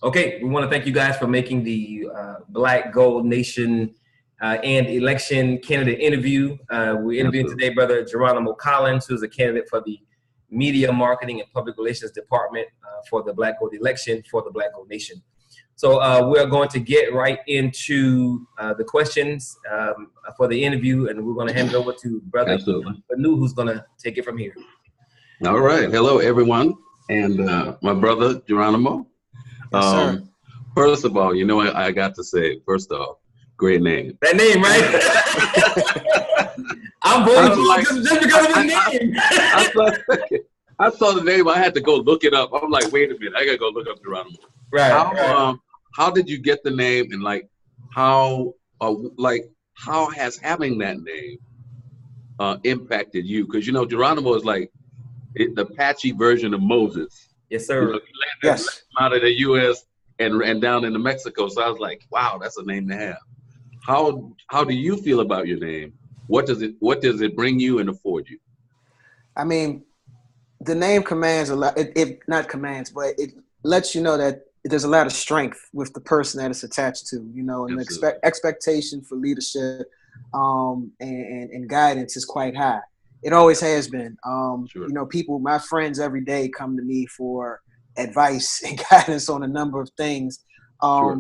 Okay, we want to thank you guys for making the Black Gold Nation and election candidate interview. We're interviewing Absolutely. today Brother Geronimo Colllins, who's a candidate for the Media Marketing and Public Relations Department for the Black Gold election for the Black Gold Nation. So we're going to get right into the questions for the interview, and we're going to hand it over to Brother Anu, who's going to take it from here. All right. Hello, everyone, and my brother Geronimo. Yes, sir. First of all, I got to say, first off, great name. That name, right? I'm voting just because of his name. I saw the name. I had to go look it up. I'm like, wait a minute, I gotta go look up Geronimo. Right. How did you get the name, and how has having that name impacted you? Because Geronimo is like the patchy version of Moses. Yes, sir. He landed out of the U.S. and down into Mexico. So I was like, wow, that's a name to have. How do you feel about your name? What does it bring you and afford you? I mean, the name commands a lot. It not commands, but it lets you know that there's a lot of strength with the person that it's attached to, and the expectation for leadership and guidance is quite high. It always has been. Sure. My friends every day come to me for advice and guidance on a number of things. Sure.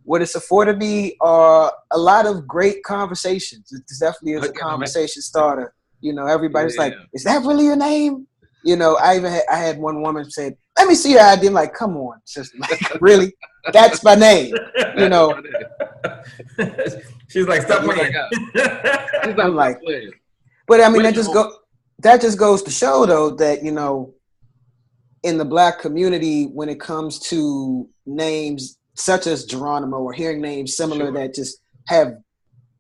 What it's afforded me are a lot of great conversations. It definitely is a conversation starter. Everybody's like, "Is that really your name?" I had one woman said, "Let me see your ID." I'm like, "Come on, sister, like, really? That's my name." She's like, "Stop playing." I'm like, but I mean, that just goes to show, though, that in the Black community, when it comes to names such as Geronimo or hearing names similar Sure. that just have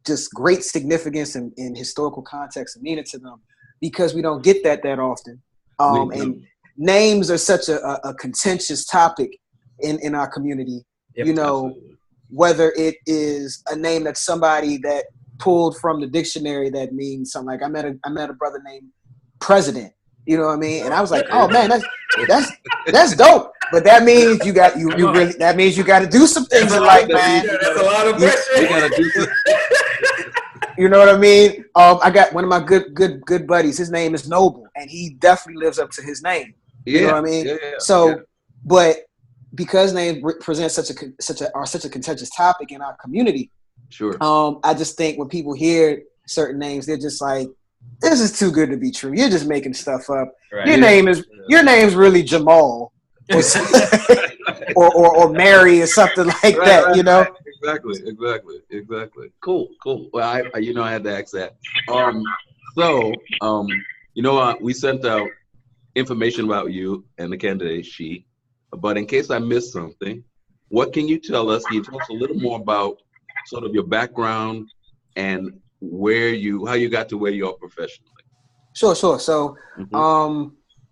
just great significance in historical context and meaning to them, because we don't get that often. And names are such a contentious topic in our community. Yep, absolutely. Whether it is a name that's somebody that pulled from the dictionary that means something. Like I met a brother named President. You know what I mean? And I was like, oh man, that's dope. But that means that means you got to do some things in life, man. That's a lot of pressure. You gotta do some. You know what I mean? I got one of my good buddies. His name is Noble, and he definitely lives up to his name. You know what I mean? Yeah. But because names present such a contentious topic in our community, sure. I just think when people hear certain names, they're just like, "This is too good to be true. You're just making stuff up. Right. Your name's really Jamal, or Mary, or something like that." Right. Exactly. Cool. Well, I had to ask that. We sent out information about you and the candidate sheet, but in case I missed something, what can you tell us? Can you tell us a little more about sort of your background and how you got to where you are professionally? Sure. So,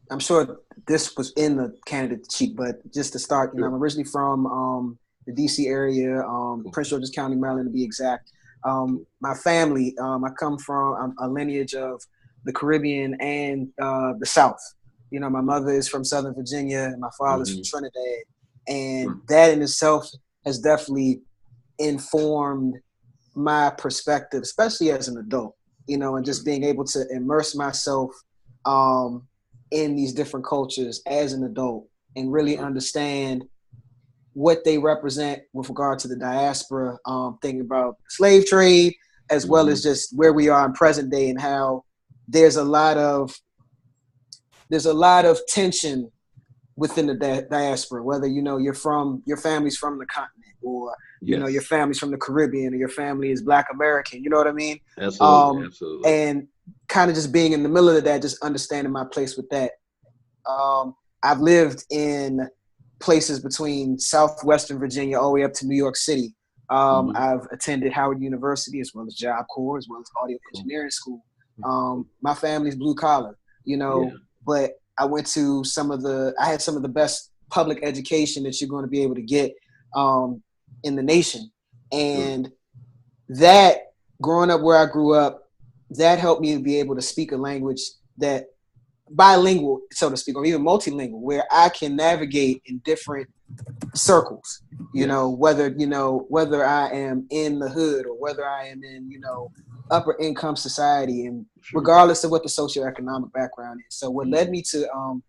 I'm sure this was in the candidate sheet, but just to start, I'm originally from the DC area, Prince George's County, Maryland, to be exact. My family, I come from a lineage of the Caribbean and the South. My mother is from Southern Virginia, and my father's from Trinidad, and that in itself has definitely informed my perspective, especially as an adult. And just being able to immerse myself in these different cultures as an adult and really understand what they represent with regard to the diaspora, thinking about slave trade, as well as just where we are in present day and how there's a lot of tension within the diaspora, whether your family's from the continent, or your family's from the Caribbean, or your family is Black American. You know what I mean? Absolutely. And kind of just being in the middle of that, just understanding my place with that. I've lived in places between southwestern Virginia all the way up to New York City. I've attended Howard University, as well as Job Corps, as well as audio engineering school. My family's blue collar, but I went to I had some of the best public education that you're going to be able to get in the nation. And that, growing up where I grew up, that helped me to be able to speak a language that bilingual, so to speak, or even multilingual, where I can navigate in different circles, whether I am in the hood or whether I am in, upper income society, and regardless of what the socioeconomic background is. So what led me to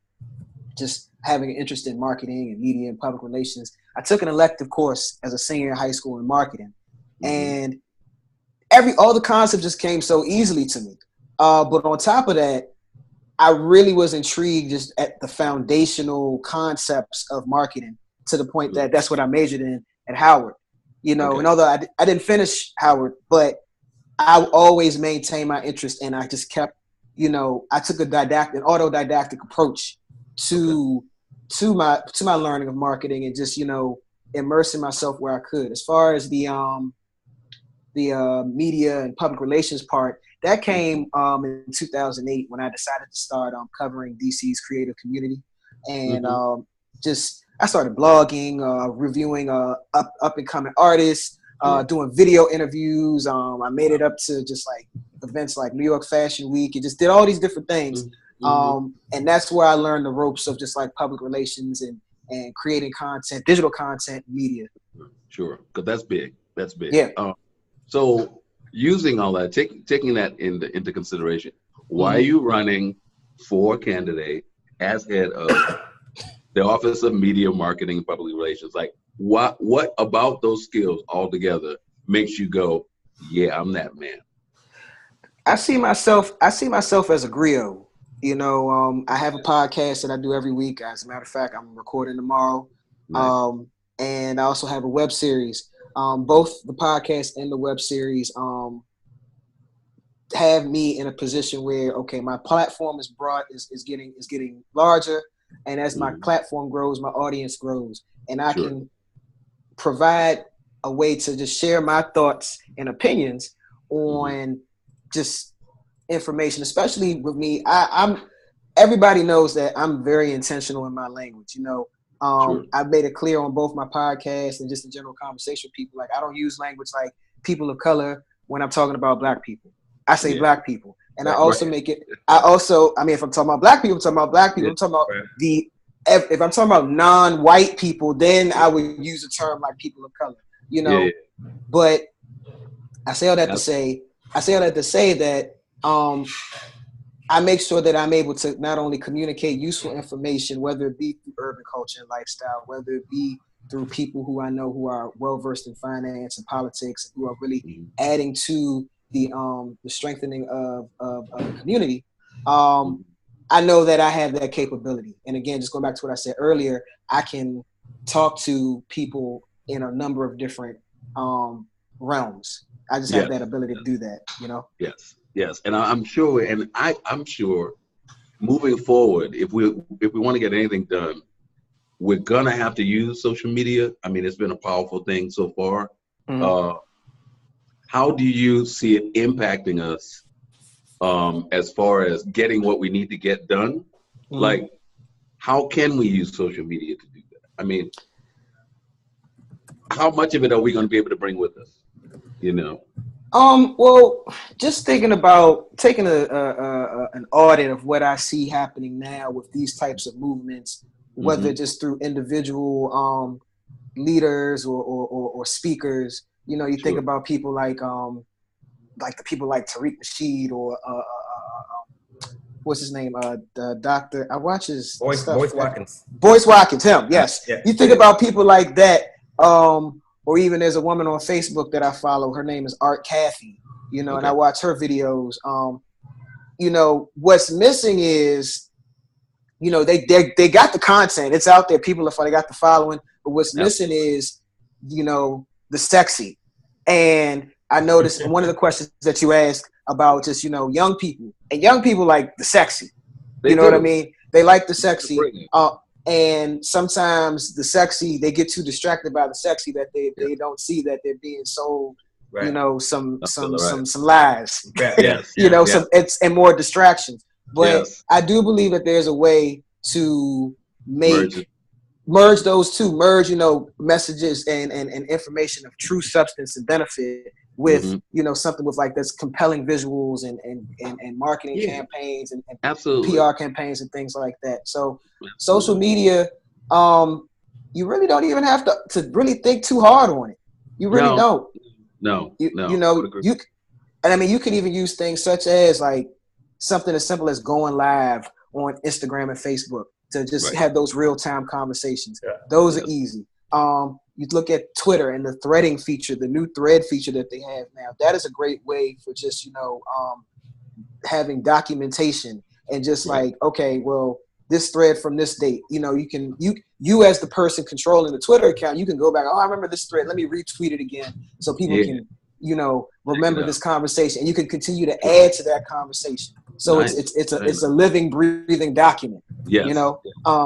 just having an interest in marketing and media and public relations, I took an elective course as a senior in high school in marketing, and all the concepts just came so easily to me. But on top of that, I really was intrigued just at the foundational concepts of marketing, to the point that that's what I majored in at Howard. And although I didn't finish Howard, but I always maintained my interest, and I just kept, I took an autodidactic approach to my learning of marketing, and just, immersing myself where I could. As far as the media and public relations part, that came in 2008 when I decided to start covering DC's creative community, and I started blogging, reviewing up and coming artists, doing video interviews. I made it up to just like events like New York Fashion Week, and just did all these different things. And that's where I learned the ropes of just like public relations and creating content, digital content, media. Sure, because that's big. That's big. Yeah. So using all that, taking that into consideration, why are you running for candidate as head of the Office of Media Marketing and Public Relations? Like, what about those skills altogether makes you go, yeah, I'm that man? I see myself as a griot. I have a podcast that I do every week. As a matter of fact, I'm recording tomorrow. Nice. And I also have a web series. Both the podcast and the web series have me in a position where, okay, my platform is getting larger, and as my platform grows, my audience grows, and I can provide a way to just share my thoughts and opinions on just information, especially with me. Everybody knows that I'm very intentional in my language. I've made it clear on both my podcasts and just in general conversation with people. Like, I don't use language like people of color when I'm talking about Black people. I say Black people. And I also make it, if I'm talking about Black people, I'm talking about Black people. I'm talking about if I'm talking about non-white people, then I would use a term like people of color, But I say all that to say that I make sure that I'm able to not only communicate useful information, whether it be through urban culture and lifestyle, whether it be through people who I know who are well-versed in finance and politics, who are really adding to the strengthening of the community. I know that I have that capability. And again, just going back to what I said earlier, I can talk to people in a number of different realms. I just have that ability to do that, Yes, and I'm sure, I'm sure, moving forward, if we want to get anything done, we're gonna have to use social media. I mean, it's been a powerful thing so far. How do you see it impacting us as far as getting what we need to get done? Like, how can we use social media to do that? I mean, how much of it are we going to be able to bring with us? Well, just thinking about taking an audit of what I see happening now with these types of movements, whether just through individual leaders or speakers. You think about people like the people like Tariq Nasheed or what's his name? The doctor. I watch his Boyce Watkins. Boyce Watkins, him. Yes. Yeah. You think about people like that. Or even there's a woman on Facebook that I follow. Her name is Art Kathy, and I watch her videos. What's missing is, they got the content. It's out there. People they got the following. But what's missing is, the sexy. And I noticed one of the questions that you asked about just, young people. And young people like the sexy. What I mean? They like the sexy. And sometimes the sexy, they get too distracted by the sexy that they don't see that they're being sold, some lies, and more distractions. But I do believe that there's a way to merge those two, messages and information of true substance and benefit with, something with like this compelling visuals and marketing campaigns and PR campaigns and things like that. So social media, you really don't even have to really think too hard on it. You really don't. No. You know, and I mean, you can even use things such as like something as simple as going live on Instagram and Facebook to just have those real-time conversations. Yeah. Those are easy. You look at Twitter and the threading feature, the new thread feature that they have now. That is a great way for just, having documentation and just like, okay, well, this thread from this date, you as the person controlling the Twitter account, you can go back, I remember this thread, let me retweet it again so people can, remember this conversation, and you can continue to add to that conversation. So it's a living, breathing document. Yes.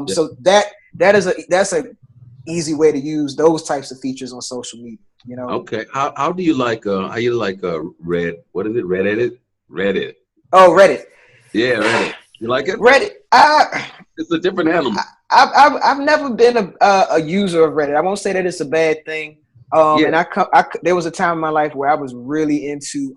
So that's a easy way to use those types of features on social media. Okay. How do you like Red? What is it? Reddit. Oh, Reddit. Yeah, Reddit. You like it? Reddit. It's a different animal. I've never been a user of Reddit. I won't say that it's a bad thing. And there was a time in my life where I was really into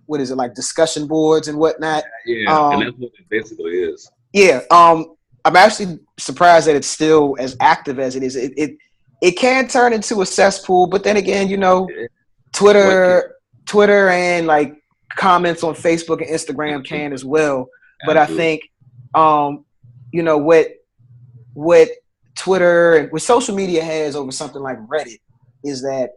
what is it, like discussion boards and whatnot. Yeah, and that's what it basically is. Yeah. I'm actually surprised that it's still as active as it is. It can turn into a cesspool, but then again, Twitter and like comments on Facebook and Instagram can as well. But I think, what Twitter and what social media has over something like Reddit is that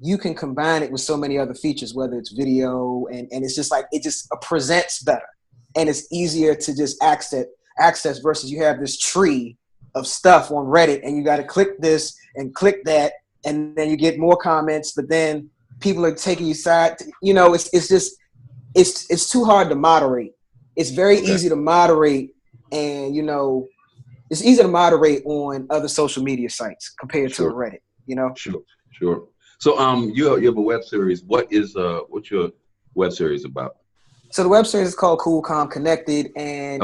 you can combine it with so many other features, whether it's video and it's just like, it just presents better and it's easier to just access versus you have this tree of stuff on Reddit and you got to click this and click that. And then you get more comments, but then people are taking you side. It's too hard to moderate. It's very easy to moderate, and it's easy to moderate on other social media sites compared to a Reddit. Sure. So you have a web series. What's your web series about? So the web series is called Cool, Calm, Connected, and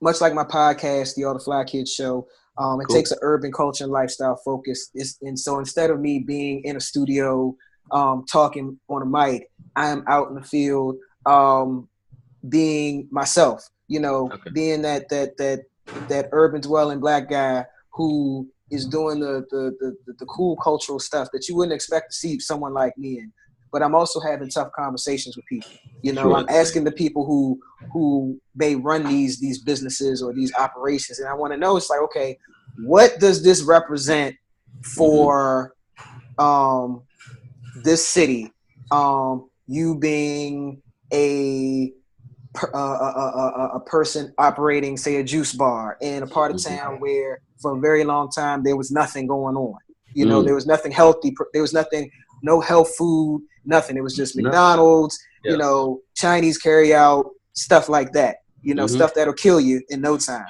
much like my podcast, the All the Fly Kids Show, it takes an urban culture and lifestyle focus. And so instead of me being in a studio talking on a mic, I am out in the field being myself. Being that urban dwelling Black guy who is doing the cool cultural stuff that you wouldn't expect to see someone like me in. But I'm also having tough conversations with people. I'm asking the people who may run these businesses or these operations, and I want to know, it's like, okay, what does this represent for this city? You being a person operating, say, a juice bar in a part of town where for a very long time there was nothing going on. There was nothing healthy. There was nothing, no health food, nothing. It was just McDonald's, Chinese carry out, stuff like that. Stuff that'll kill you in no time.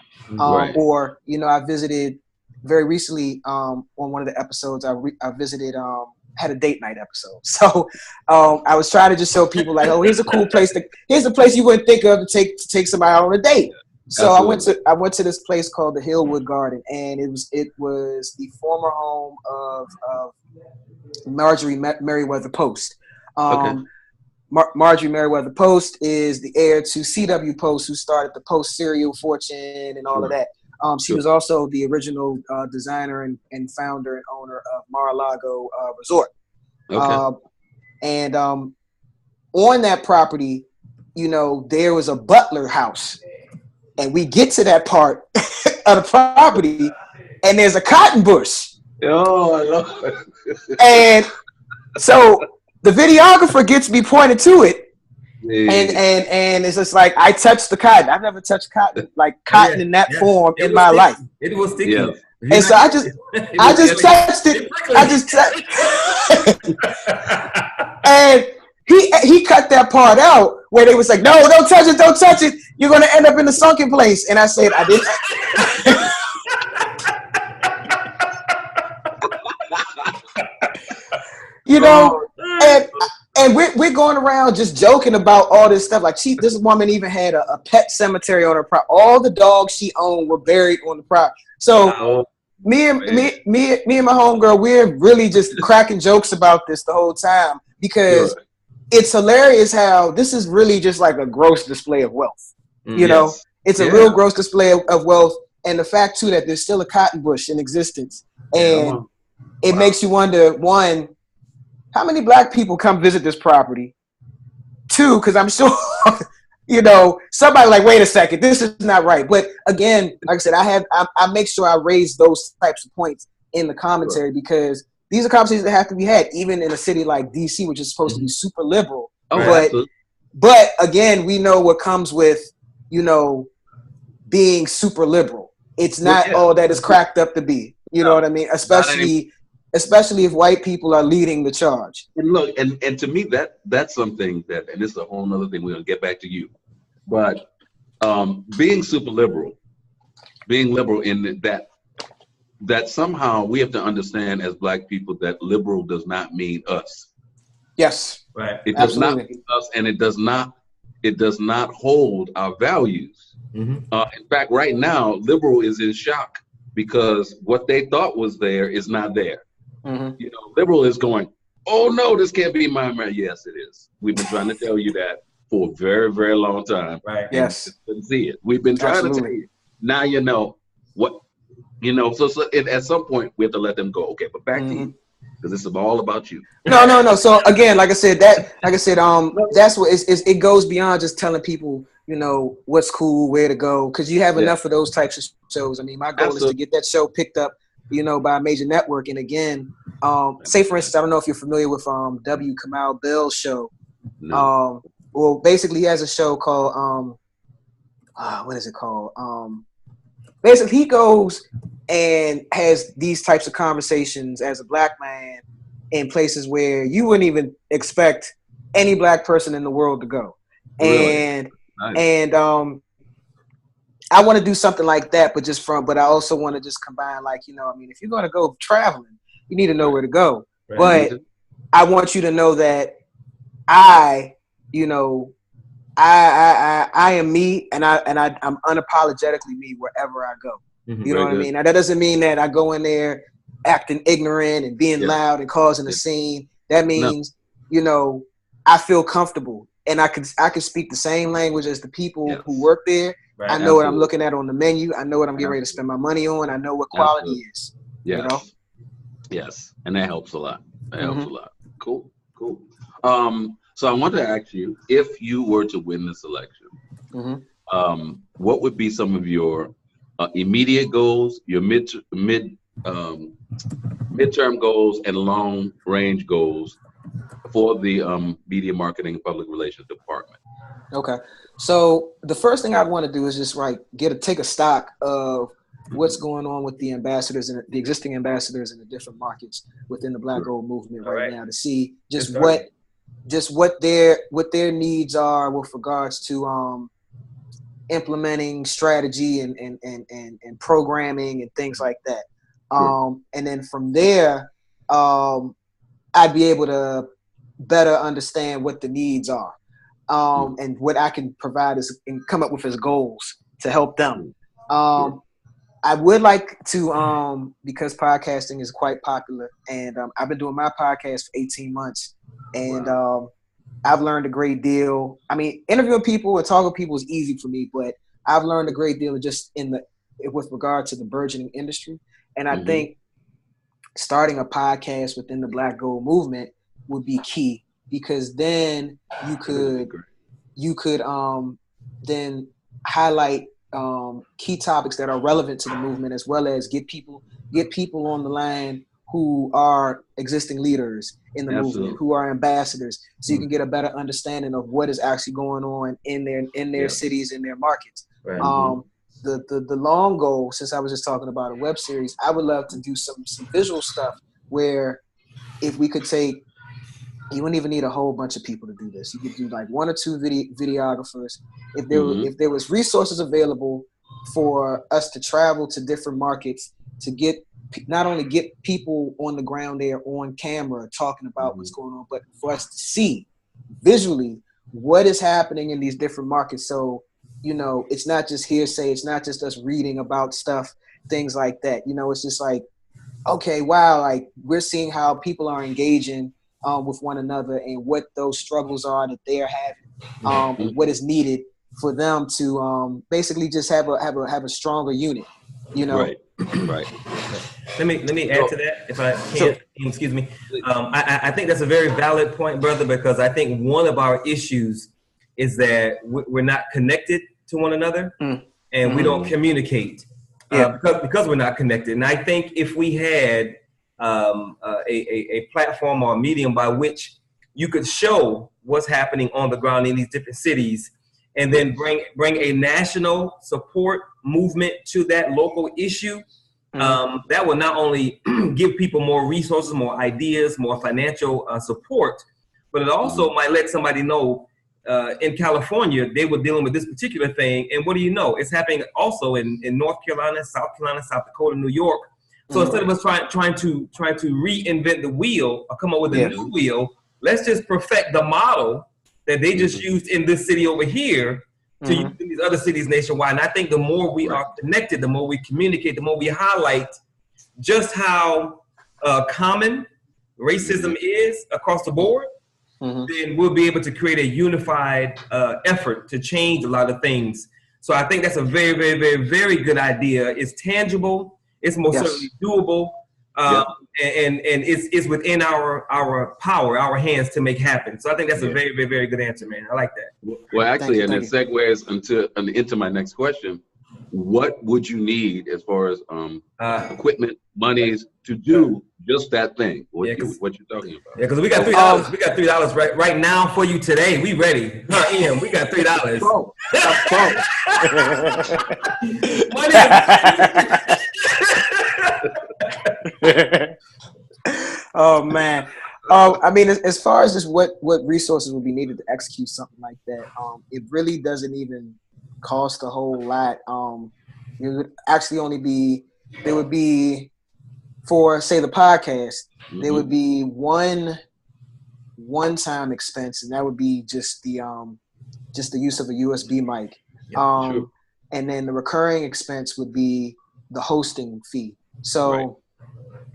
Or, I visited very recently on one of the episodes, I visited, had a date night episode. So I was trying to just show people like, oh, here's a cool place here's a place you wouldn't think of to take somebody out on a date. So I went to this place called the Hillwood Garden, and it was the former home of Marjorie Merriweather Post. Marjorie Merriweather Post is the heir to C.W. Post, who started the Post cereal fortune and all of that. She was also the original designer and founder and owner of Mar-a-Lago Resort. And on that property, there was a butler house. And we get to that part of the property, and there's a cotton bush. Oh, I love it. And so the videographer gets me pointed to it. And it's just like, I touched the cotton. I've never touched cotton in that form in my life. It was sticky. Yeah. And so I just touched it. I just touched and he cut that part out where they was like, no, don't touch it. You're going to end up in the sunken place. And I said, I didn't. And we're going around just joking about all this stuff. Like, this woman even had a pet cemetery on her property. All the dogs she owned were buried on the property. So me and my homegirl, we're really just cracking jokes about this the whole time, because it's hilarious how this is really just like a gross display of wealth. It's a real gross display of wealth. and the fact too that there's still a cotton bush in existence, and it makes you wonder, one, how many black people come visit this property? Two, because I'm sure, somebody like, wait a second, this is not right. But again, like I said, I make sure I raise those types of points in the commentary because these are conversations that have to be had, even in a city like DC, which is supposed to be super liberal. But again, we know what comes with, being super liberal. It's not all that it's cracked up to be. You know what I mean? Especially if white people are leading the charge. And look, and to me, that's something that, and this is a whole nother thing, we're gonna get back to you. But being super liberal, being liberal in that somehow we have to understand as black people that liberal does not mean us. Yes. Right. It does not mean us, and it does not hold our values. In fact, right now, liberal is in shock because what they thought was there is not there. Liberal is going, oh no, this can't be my America. Yes, it is. We've been trying to tell you that for a very, very long time. Right. Yes. You didn't see it. We've been trying to tell you. Now you know what. So at some point we have to let them go. Okay, but back to you, because this is all about you. No. So again, like I said, that's what it goes beyond just telling people, what's cool, where to go, because you have enough of those types of shows. I mean, my goal is to get that show picked up, by a major network. And again, say for instance, I don't know if you're familiar with W. Kamau Bell's show. No. Well, basically, he has a show called what is it called? Basically, he goes and has these types of conversations as a black man in places where you wouldn't even expect any black person in the world to go. Really? And Nice. and I want to do something like that, but I also want to just combine, if you're going to go traveling, you need to know where to go. Right. But I want you to know that I am me, and I'm unapologetically me wherever I go. You know what I mean? Now that doesn't mean that I go in there acting ignorant and being loud and causing a scene. That means, I feel comfortable and I can speak the same language as the people who work there. Right. I know what I'm looking at on the menu. I know what I'm getting ready to spend my money on. I know what quality is. Yes. Yes, and that helps a lot. Cool. So I want to ask you, if you were to win this election, what would be some of your immediate goals, your midterm goals, and long range goals for the media marketing and public relations department? Okay, so the first thing I'd want to do is just take a stock of what's going on with the ambassadors and the existing ambassadors in the different markets within the Black Gold movement right now, to see just what their needs are with regards to implementing strategy and programming and things like that. And then from there, I'd be able to better understand what the needs are, and what I can provide and come up with as goals to help them. I would like to, because podcasting is quite popular, and I've been doing my podcast for 18 months, and I've learned a great deal. I mean, interviewing people and talking to people is easy for me, but I've learned a great deal just with regard to the burgeoning industry. And I think starting a podcast within the Black Gold movement would be key, because then you could then highlight key topics that are relevant to the movement, as well as get people on the line who are existing leaders in the movement, who are ambassadors, so you can get a better understanding of what is actually going on in their cities, in their markets. Right. The long goal, since I was just talking about a web series, I would love to do some visual stuff where if we could take, you wouldn't even need a whole bunch of people to do this. You could do like one or two videographers. If there was resources available for us to travel to different markets to not only get people on the ground there on camera talking about what's going on, but for us to see visually what is happening in these different markets. So, it's not just hearsay. It's not just us reading about stuff, things like that. It's just like, okay, wow, like we're seeing how people are engaging with one another and what those struggles are that they are having, and what is needed for them to basically just have a stronger unit. You know. Right. Right. Let me add to that if I can. Sure. Excuse me. I think that's a very valid point, brother, because I think one of our issues is that we're not connected to one another, and we don't communicate because we're not connected. And I think if we had a platform or a medium by which you could show what's happening on the ground in these different cities, and then bring a national support movement to that local issue, that will not only give people more resources, more ideas, more financial support, but it also might let somebody know in California they were dealing with this particular thing, and what do you know? It's happening also in North Carolina, South Dakota, New York. So instead of us trying to reinvent the wheel or come up with a new wheel, let's just perfect the model that they just used in this city over here to use in these other cities nationwide. And I think the more we are connected, the more we communicate, the more we highlight just how common racism is across the board, then we'll be able to create a unified effort to change a lot of things. So I think that's a very, very, very, very good idea. It's tangible. It's most certainly doable. And it's within our power, our hands to make happen. So I think that's a very, very, very good answer, man. I like that. Well, actually, and it segues into my next question. What would you need as far as equipment, monies to do just that thing? What you're talking about? Yeah, because we got $3. We got $3 right now for you today. We ready, huh, Ian? We got $3. Oh man. I mean, as far as just what resources would be needed to execute something like that, it really doesn't even cost a whole lot. It would actually only be, there would be, for say the podcast, there would be one-time expense, and that would be just the use of a USB mic. And then the recurring expense would be the hosting fee. So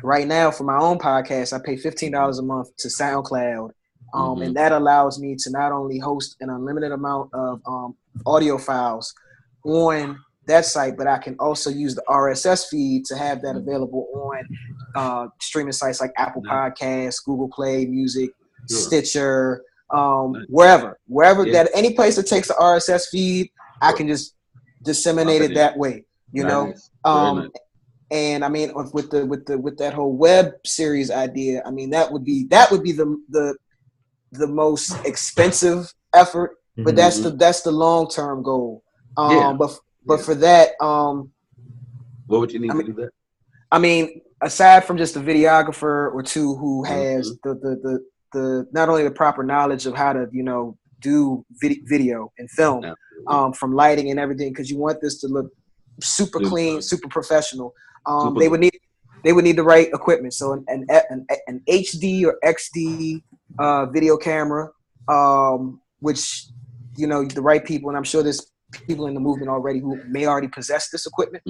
right now for my own podcast, I pay $15 a month to SoundCloud. And that allows me to not only host an unlimited amount of audio files on that site, but I can also use the RSS feed to have that available on streaming sites like Apple Podcasts, Google Play Music, Stitcher, wherever that, any place that takes the RSS feed, I can just disseminate it that way, you know. And I mean, with that whole web series idea, I mean, that would be the most expensive effort, but that's the long-term goal. But for that, what would you need to do that? I mean, aside from just a videographer or two who has the not only the proper knowledge of how to, you know, do video and film, from lighting and everything, because you want this to look super clean, super professional. They would need the right equipment. So an HD or XD video camera, which, you know, the right people, and I'm sure there's people in the movement already who may already possess this equipment.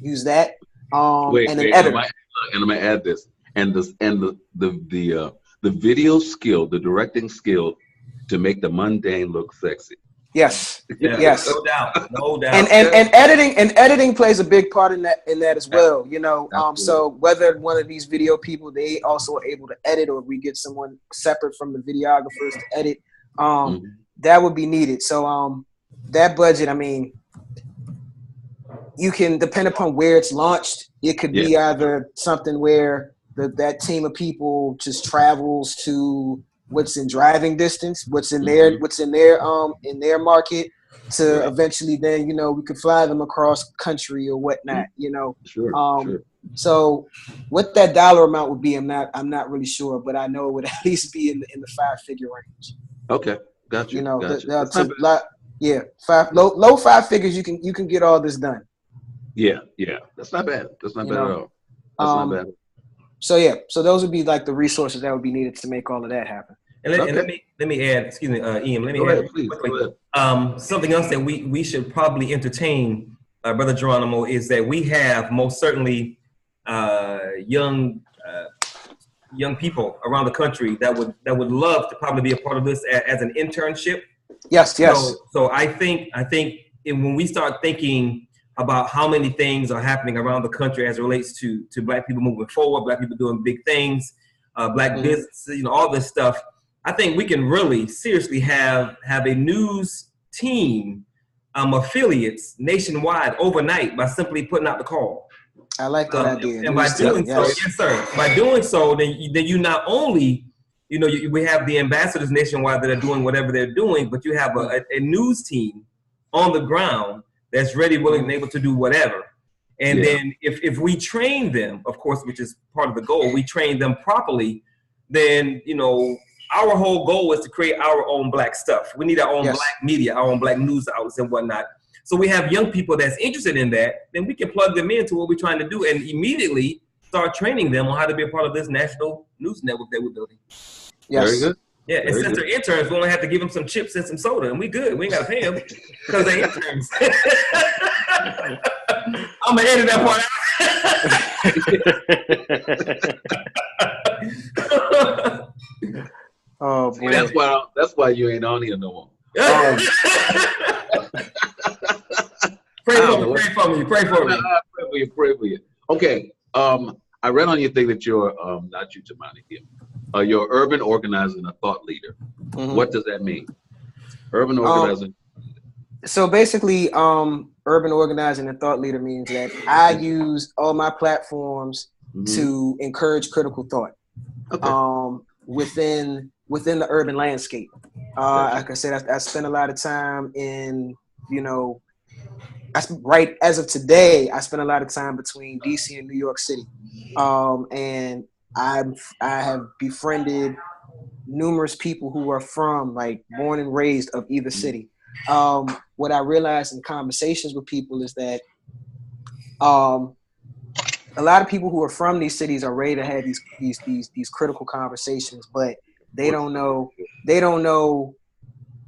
Use that. And an editor. And I'm gonna add this. And the video skill, the directing skill to make the mundane look sexy. Yes. No doubt. And editing plays a big part in that as well. You know, so whether one of these video people, they also are able to edit, or we get someone separate from the videographers to edit, that would be needed. So that budget, I mean, you can, depend upon where it's launched, it could be either something where that team of people just travels to what's in driving distance, what's in their market, to eventually then, you know, we could fly them across country or whatnot, you know. So what that dollar amount would be, I'm not really sure, but I know it would at least be in the 5-figure range. Okay, got you. You know, you. Low 5 figures, you can get all this done. Yeah, that's not bad. That's not bad at all. That's not bad. So those would be like the resources that would be needed to make all of that happen. And let me add, excuse me, Ian, let me add quickly. Something else that we should probably entertain, Brother Geronimo, is that we have most certainly young people around the country that would love to probably be a part of this as an internship. Yes. So I think when we start thinking about how many things are happening around the country as it relates to Black people moving forward, Black people doing big things, Black businesses, all this stuff. I think we can really seriously have a news team, affiliates nationwide overnight by simply putting out the call. I like that idea. And by doing so, yes, sir. By doing so, then you not only, we have the ambassadors nationwide that are doing whatever they're doing, but you have a news team on the ground that's ready, willing, and able to do whatever. And then if we train them, of course, which is part of the goal, we train them properly, then, our whole goal is to create our own Black stuff. We need our own Black media, our own Black news outlets and whatnot. So we have young people that's interested in that, then we can plug them into what we're trying to do and immediately start training them on how to be a part of this national news network that we're building. Yes. Very good. Yeah, and since they're interns, we only have to give them some chips and some soda, and we good. We ain't got to pay them because they're interns. I'm going to edit that part out. Oh, boy. That's why you ain't on here no more. Pray for me. Pray for you. Okay. I read on your thing that you're not you, Tamani, here. You're urban organizer and a thought leader. What does that mean? Urban organizer. So basically, urban organizing and thought leader means that I use all my platforms to encourage critical thought within the urban landscape. Like I said, I spend a lot of time in, right as of today, I spend a lot of time between DC and New York City. And I have befriended numerous people who are from, born and raised of either city. What I realized in conversations with people is that a lot of people who are from these cities are ready to have these critical conversations, but they don't know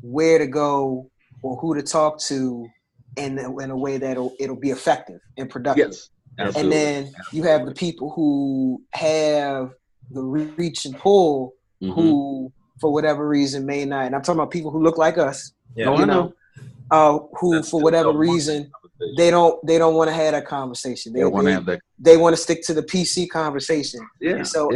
where to go or who to talk to in a way that it'll be effective and productive. Yes. Absolutely. And then you have the people who have the reach and pull who, for whatever reason, may not. And I'm talking about people who look like us. Yeah. Who, for whatever reason, they don't want to have that conversation. They want to have that. They want to stick to the PC conversation. Yeah. And so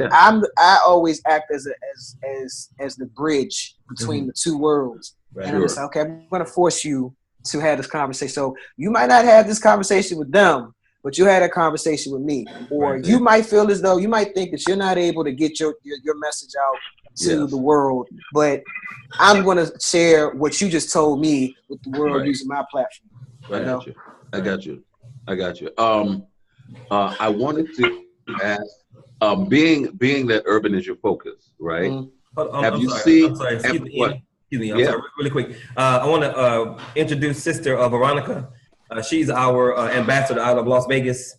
I always act as the bridge between the two worlds. Right. And I'm just like, okay, I'm going to force you to have this conversation. So you might not have this conversation with them, but you had a conversation with me. Or you might feel as though you might think that you're not able to get your message out to the world, but I'm going to share what you just told me with the world using my platform. I got you. I wanted to ask, being that urban is your focus, right? I'm sorry, excuse me, I'm sorry, really quick. I want to introduce Sister Veronica. She's our ambassador out of Las Vegas.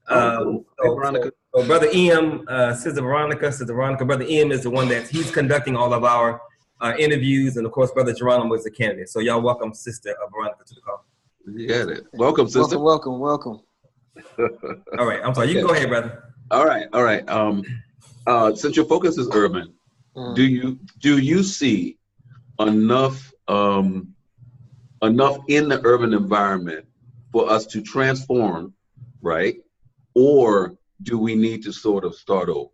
Veronica. So Brother Em, Sister Veronica, Brother Em is the one that he's conducting all of our interviews, and of course, Brother Geronimo is the candidate. So y'all welcome Sister Veronica to the call. You got it. Welcome, sister. Welcome. All right, I'm sorry. You can go ahead, brother. All right. Since your focus is urban, do you see enough in the urban environment for us to transform, right? Or do we need to sort of start over?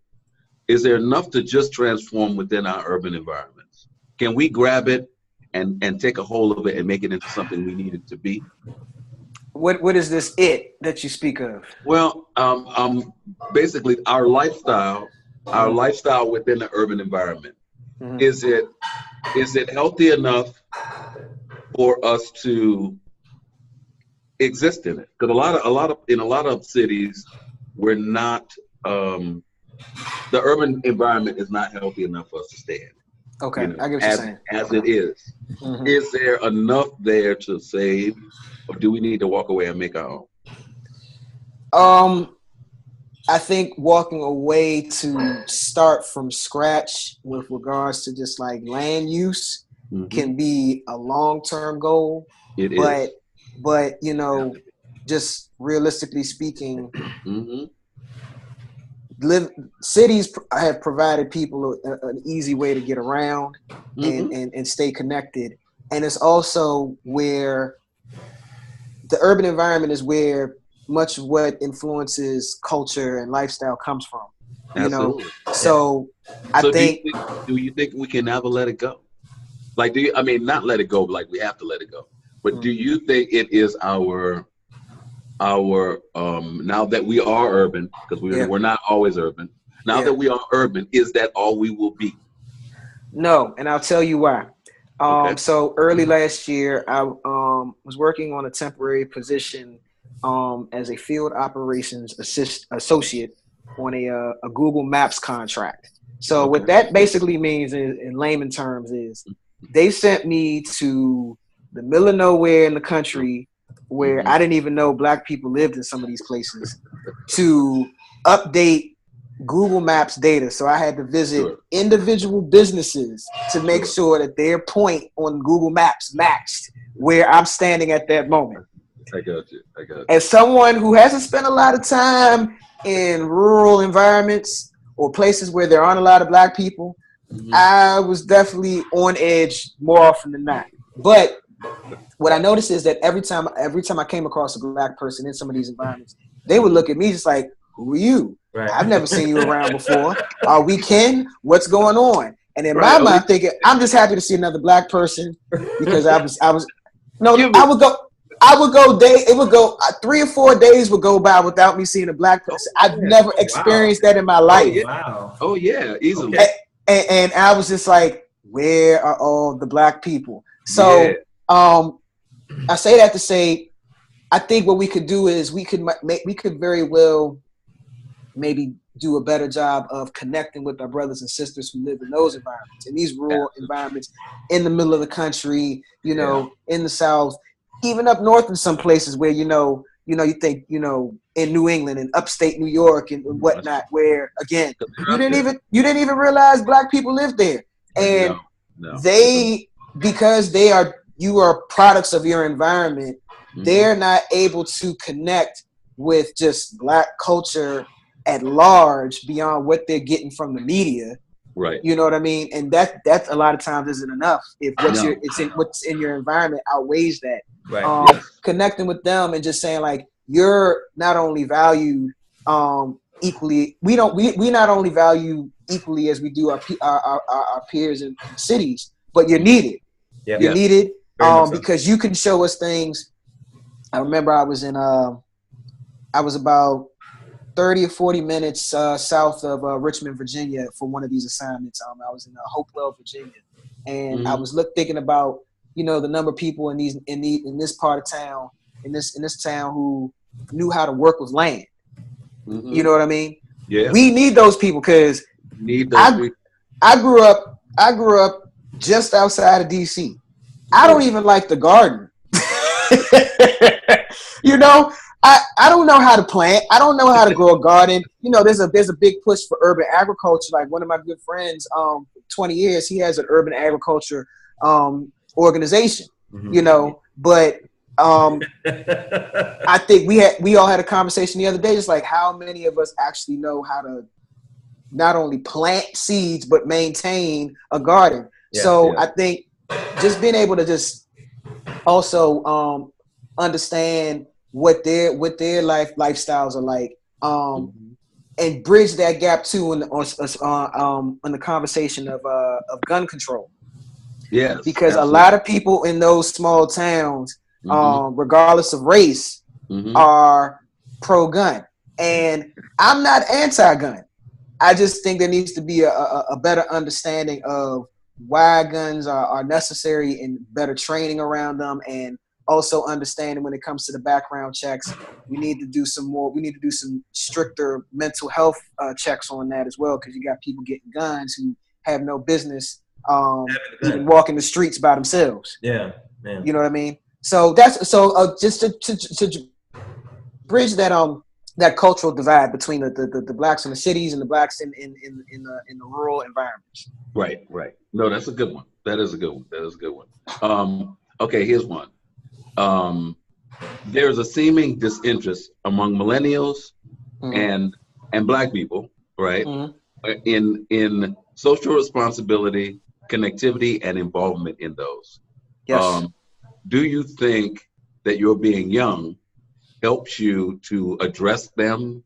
Is there enough to just transform within our urban environments? Can we grab it and take a hold of it and make it into something we need it to be? What is this it that you speak of? Well, basically our lifestyle within the urban environment. Is it healthy enough for us to exist in it? Because in a lot of cities, we're not. The urban environment is not healthy enough for us to stay in. Okay, I get what you're saying. As it is. Is there enough there to save, or do we need to walk away and make our own? I think walking away to start from scratch with regards to just like land use can be a long-term goal. It is. But just realistically speaking, cities have provided people an easy way to get around and stay connected. And it's also where the urban environment is where much of what influences culture and lifestyle comes from. Absolutely. So I So think. do you think we can ever let it go? Like, I mean, not let it go, like we have to let it go. But do you think it is our now that we are urban, because we're not always urban. Now that we are urban, is that all we will be? No, and I'll tell you why. Okay. So early last year, I was working on a temporary position as a field operations associate on a Google Maps contract. So what that basically means in layman terms is they sent me to the middle of nowhere in the country where I didn't even know black people lived in some of these places to update Google Maps data. So I had to visit individual businesses to make sure that their point on Google Maps matched where I'm standing at that moment. I got you. As someone who hasn't spent a lot of time in rural environments or places where there aren't a lot of black people, I was definitely on edge more often than not. But what I noticed is that every time I came across a black person in some of these environments, they would look at me just like, "Who are you? Right. I've never seen you around before. Are we kin? What's going on?" And in my mind, thinking, I'm just happy to see another black person because I would go it would go 3 or 4 days would go by without me seeing a black person. I've never experienced that in my life. Oh yeah, easily. And I was just like, where are all the black people? So I say that to say, I think what we could do is we could very well maybe do a better job of connecting with our brothers and sisters who live in those environments, in these rural environments, in the middle of the country, in the South, even up north in some places where, you think, in New England and upstate New York and whatnot, where again, you didn't even realize black people lived there. And because you are products of your environment, they're not able to connect with just black culture at large beyond what they're getting from the media. Right. You know what I mean? And that a lot of times isn't enough if what's in your environment outweighs that. Right. Connecting with them and just saying like, you're not only valued equally. We not only value equally as we do our peers in cities, but you're needed. Yeah. You're needed because you can show us things. I remember I was about 30 or 40 minutes south of Richmond, Virginia for one of these assignments. I was in Hopewell, Virginia, and I was thinking about the number of people in this part of town, in this town who knew how to work with land. You know what I mean? Yeah. We need those people because I grew up just outside of DC. I don't even like the garden. I don't know how to plant. I don't know how to grow a garden. There's a big push for urban agriculture. Like one of my good friends, 20 years, he has an urban agriculture organization. But I think we all had a conversation the other day, just like how many of us actually know how to not only plant seeds but maintain a garden. I think just being able to just also understand what their lifestyles are like, and bridge that gap too on the conversation of gun control. Yes, because a lot of people in those small towns, regardless of race, are pro-gun, and I'm not anti-gun. I just think there needs to be a better understanding of why guns are necessary and better training around them, and also understanding when it comes to the background checks, we need to do some stricter mental health checks on that as well, because you got people getting guns who have no business even walking the streets by themselves. Yeah. You know what I mean? So just to bridge that cultural divide between the blacks in the cities and the blacks in the rural environments. Right. No, that's a good one. That is a good one. Okay, here's one. There's a seeming disinterest among millennials and black people, right? In social responsibility, connectivity, and involvement in those. Yes. Do you think that your being young helps you to address them?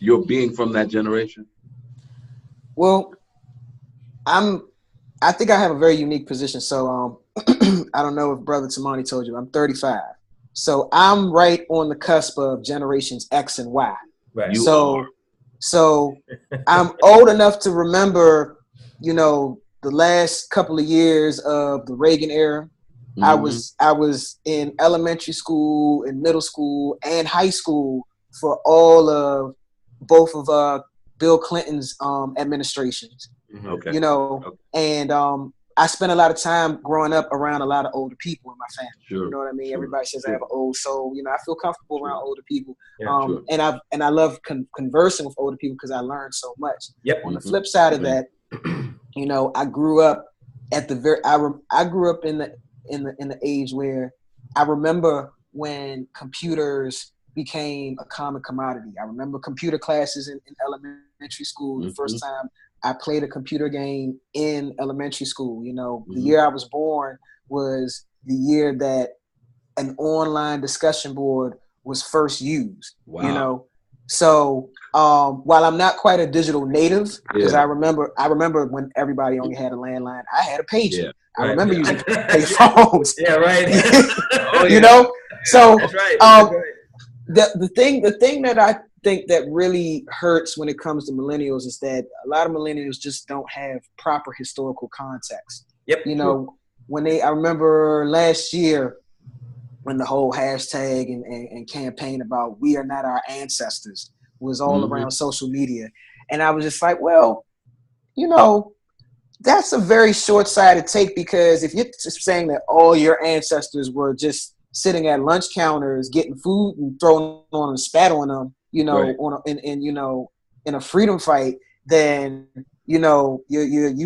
Your being from that generation? Well, I think I have a very unique position. So I don't know if Brother Tamani told you, I'm 35. So I'm right on the cusp of generations X and Y. Right. So I'm old enough to remember, the last couple of years of the Reagan era. Mm-hmm. I was in elementary school and middle school and high school for all of both of Bill Clinton's administrations. Okay. And I spent a lot of time growing up around a lot of older people in my family. Sure. You know what I mean? Sure. Everybody says I have an old soul. I feel comfortable around older people. Yeah, and I love conversing with older people because I learned so much. Yep. On the flip side of that, I grew up at the I grew up in the age where I remember when computers became a common commodity. I remember computer classes in elementary school. The first time I played a computer game in elementary school. The year I was born was the year that an online discussion board was first used. Wow. So while I'm not quite a digital native, because I remember when everybody only had a landline, I had a pager. Yeah. I remember using pay phones. Yeah, right. So that's right. The thing that I think that really hurts when it comes to millennials is that a lot of millennials just don't have proper historical context. Yep. I remember last year when the whole hashtag and campaign about "We are not our ancestors" was all around social media, and I was just like, well, that's a very short-sighted take, because if you're saying that all your ancestors were just sitting at lunch counters getting food and throwing on and spat on them, in a freedom fight, then you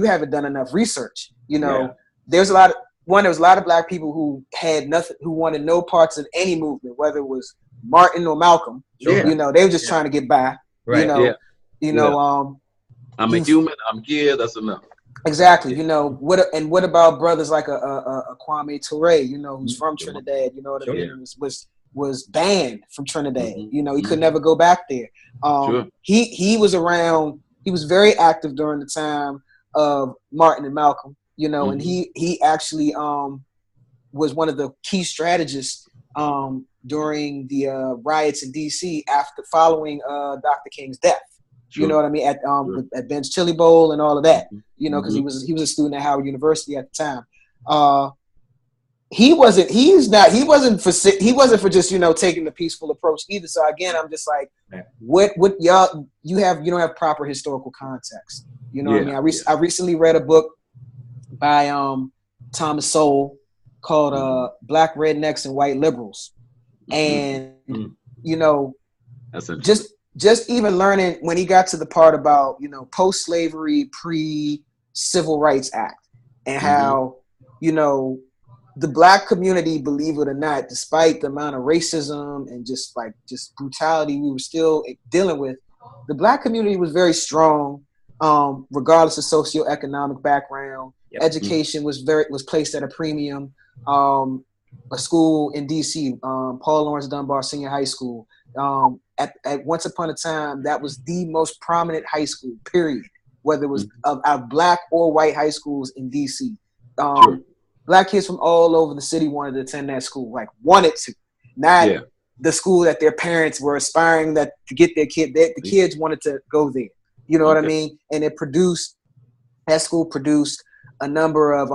haven't done enough research. There was a lot of black people who had nothing, who wanted no parts of any movement, whether it was Martin or Malcolm. They were just trying to get by. Right. I'm a human. I'm here. That's enough. Exactly. What about brothers like a Kwame Ture, who's from Trinidad, what I mean, was banned from Trinidad. He could never go back there. He was around, he was very active during the time of Martin and Malcolm, and he actually was one of the key strategists during the riots in DC following Dr. King's death. You know what I mean? At Ben's Chili Bowl and all of that. Because he was a student at Howard University at the time. He wasn't for just taking the peaceful approach either. So again, I'm just like, what y'all you don't have proper historical context. What I mean? I recently read a book by Thomas Sowell called Black Rednecks and White Liberals, and that's just even learning when he got to the part about, post-slavery, pre-Civil Rights Act, and how, the black community, believe it or not, despite the amount of racism and just brutality we were still dealing with, the black community was very strong, regardless of socioeconomic background. Yep. Education was placed at a premium. A school in DC, Paul Laurence Dunbar Senior High School, at once upon a time, that was the most prominent high school, period, whether it was of black or white high schools in DC. Black kids from all over the city wanted to attend that school, wanted to, not the school that their parents were aspiring to get their kid. The kids wanted to go there. You know what I mean? And that school produced a number of,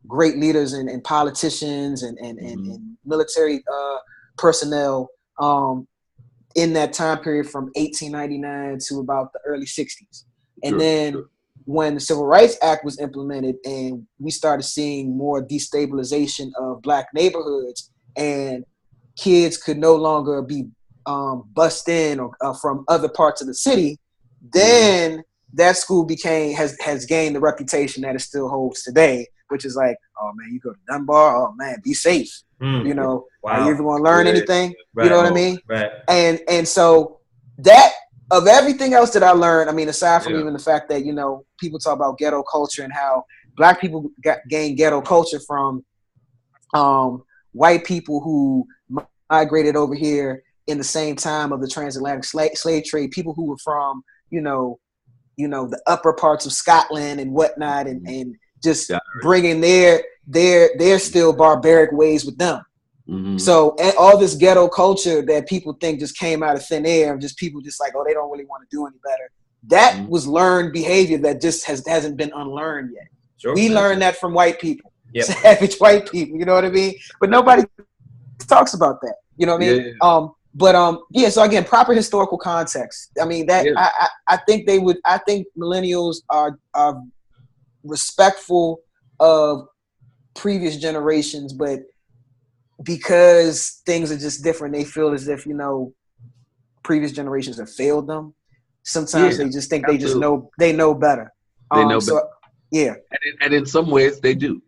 great leaders and politicians and military personnel in that time period from 1899 to about the early 60s. And then when the Civil Rights Act was implemented and we started seeing more destabilization of black neighborhoods, and kids could no longer be bussed in or from other parts of the city, then that school has gained the reputation that it still holds today, which is like, oh man, you go to Dunbar, oh man, be safe. Are you ever going to learn anything? Right. You know what I mean? Right. And so that, of everything else that I learned, I mean, aside from even the fact that, people talk about ghetto culture and how black people gained ghetto culture from white people who migrated over here in the same time of the transatlantic slave trade, people who were from, the upper parts of Scotland and whatnot, and just bringing their still barbaric ways with them. Mm-hmm. So, and all this ghetto culture that people think just came out of thin air, just people just like, oh, they don't really want to do any better. That was learned behavior that just hasn't been unlearned yet. Sure. We learned that from white people, savage white people. You know what I mean? But nobody talks about that. You know what I mean? Yeah. So again, proper historical context. I mean that I think they would. I think millennials are respectful of previous generations, but because things are just different, they feel as if previous generations have failed them. Sometimes they just think they know better. They know better. Yeah, and in some ways they do.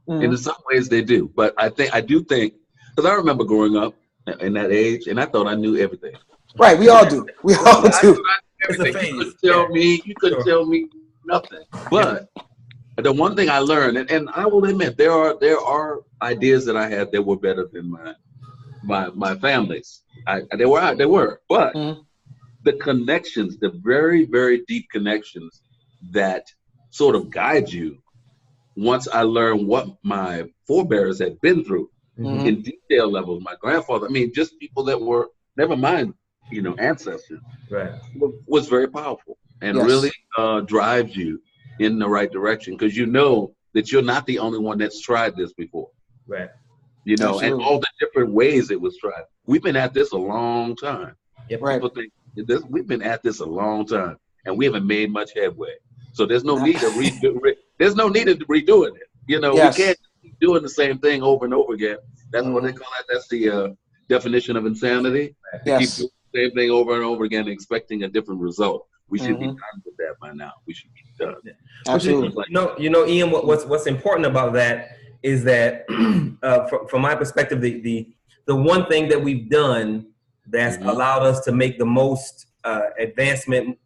Mm-hmm. And in some ways they do. But I do think, because I remember growing up in that age, and I thought I knew everything. Right, we all do. We all do. You couldn't tell me nothing. But the one thing I learned, and I will admit, there are ideas that I had that were better than my family's. They were, but the connections, the very, very deep connections that sort of guide you. Once I learned what my forebears had been through in detail levels, my grandfather, I mean, just people that were, never mind, ancestors, right, was very powerful and really drives you in the right direction, because you know that you're not the only one that's tried this before. Right. Absolutely. And all the different ways it was tried. We've been at this a long time. Yep. Right. People think we've been at this a long time, and we haven't made much headway. So there's no need to there's no need of redoing it. We can't keep doing the same thing over and over again. That's what they call that. That's the definition of insanity. Yes. Keep doing the same thing over and over again, expecting a different result. We should be done with that by now. We should be done. Absolutely. Ian, what's important about that is that from my perspective, the one thing that we've done that's allowed us to make the most advancement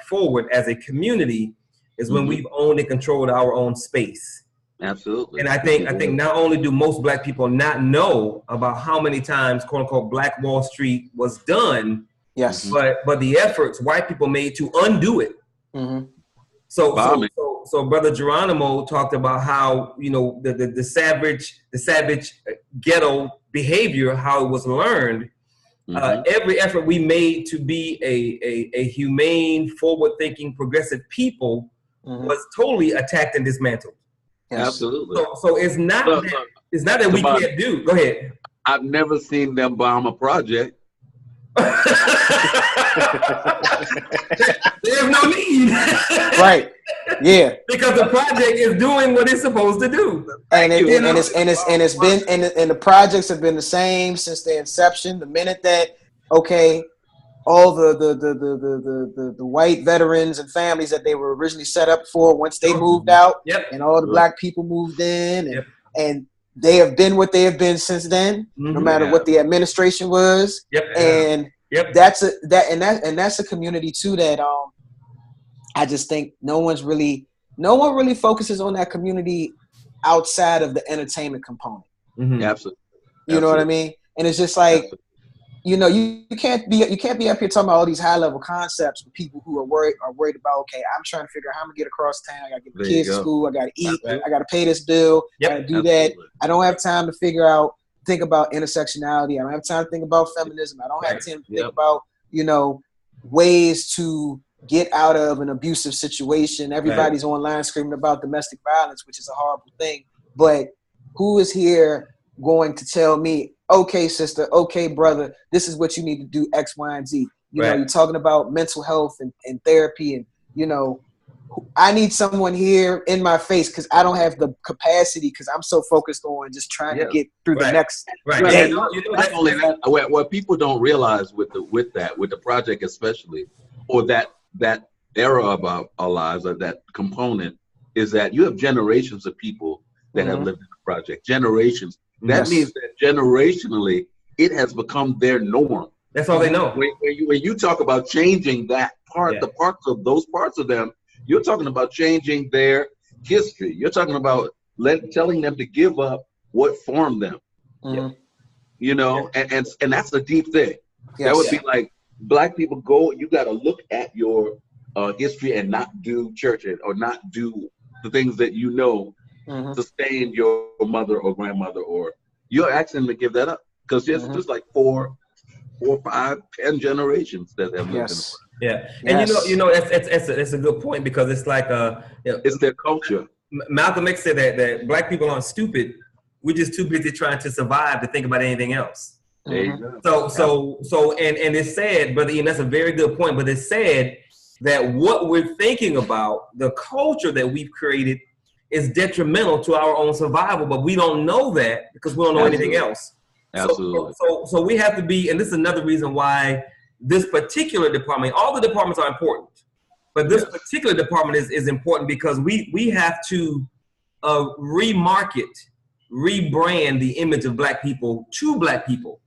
forward as a community is when we've owned and controlled our own space. Absolutely. And I think not only do most Black people not know about how many times quote unquote Black Wall Street was done, yes, but the efforts white people made to undo it. So Brother Geronimo talked about how the savage ghetto behavior, how it was learned. Every effort we made to be a humane, forward-thinking, progressive people was totally attacked and dismantled. Yes. Absolutely. So it's not that we can't do. Go ahead. I've never seen them bomb a project. There's no need. Right. Yeah. Because the project is doing what it's supposed to do. And the projects have been the same since their inception. The minute that all the white veterans and families that they were originally set up for, once they moved out, and all the Black people moved in, and they have been what they have been since then, no matter what the administration was. And that's a community too that I just think no one really focuses on that community outside of the entertainment component. Absolutely. You know what I mean? And it's just like, you can't be up here talking about all these high level concepts with people who are worried about, okay, I'm trying to figure out how I'm gonna get across town. I gotta get the kids to school. I gotta eat. I gotta pay this bill. I gotta do that. I don't have time to think about intersectionality. I don't have time to think about feminism. I don't have time to think about, ways to get out of an abusive situation. Everybody's online screaming about domestic violence, which is a horrible thing. But who is here going to tell me, okay, sister, okay, brother, this is what you need to do, X, Y, and Z. You're talking about mental health and therapy, and I need someone here in my face because I don't have the capacity because I'm so focused on just trying to get through the next day. Not only that, what people don't realize with the project especially, or that era of our lives, or that component, is that you have generations of people that have lived in the project. Generations. That means that generationally, it has become their norm. That's all they know. When you talk about changing that part, the parts of them, you're talking about changing their history. You're talking about telling them to give up what formed them. Mhm. You know, and that's a deep thing. Yes. That would be like Black people you got to look at your history and not do church or not do the things that you know sustained your mother or grandmother, or you're asking them to give that up because there's like 4, 5, 10 generations that have lived in the world. Yeah, and you know that's a good point because it's like it's their culture. Malcolm X said that Black people aren't stupid. We're just too busy trying to survive to think about anything else. There you go. So and it's sad, but Ian, that's a very good point. But it's sad that what we're thinking about, the culture that we've created, is detrimental to our own survival. But we don't know that because we don't know anything else. Absolutely. So we have to be, and this is another reason why this particular department, all the departments are important, but this particular department is important because we have to remarket, rebrand the image of Black people to Black people.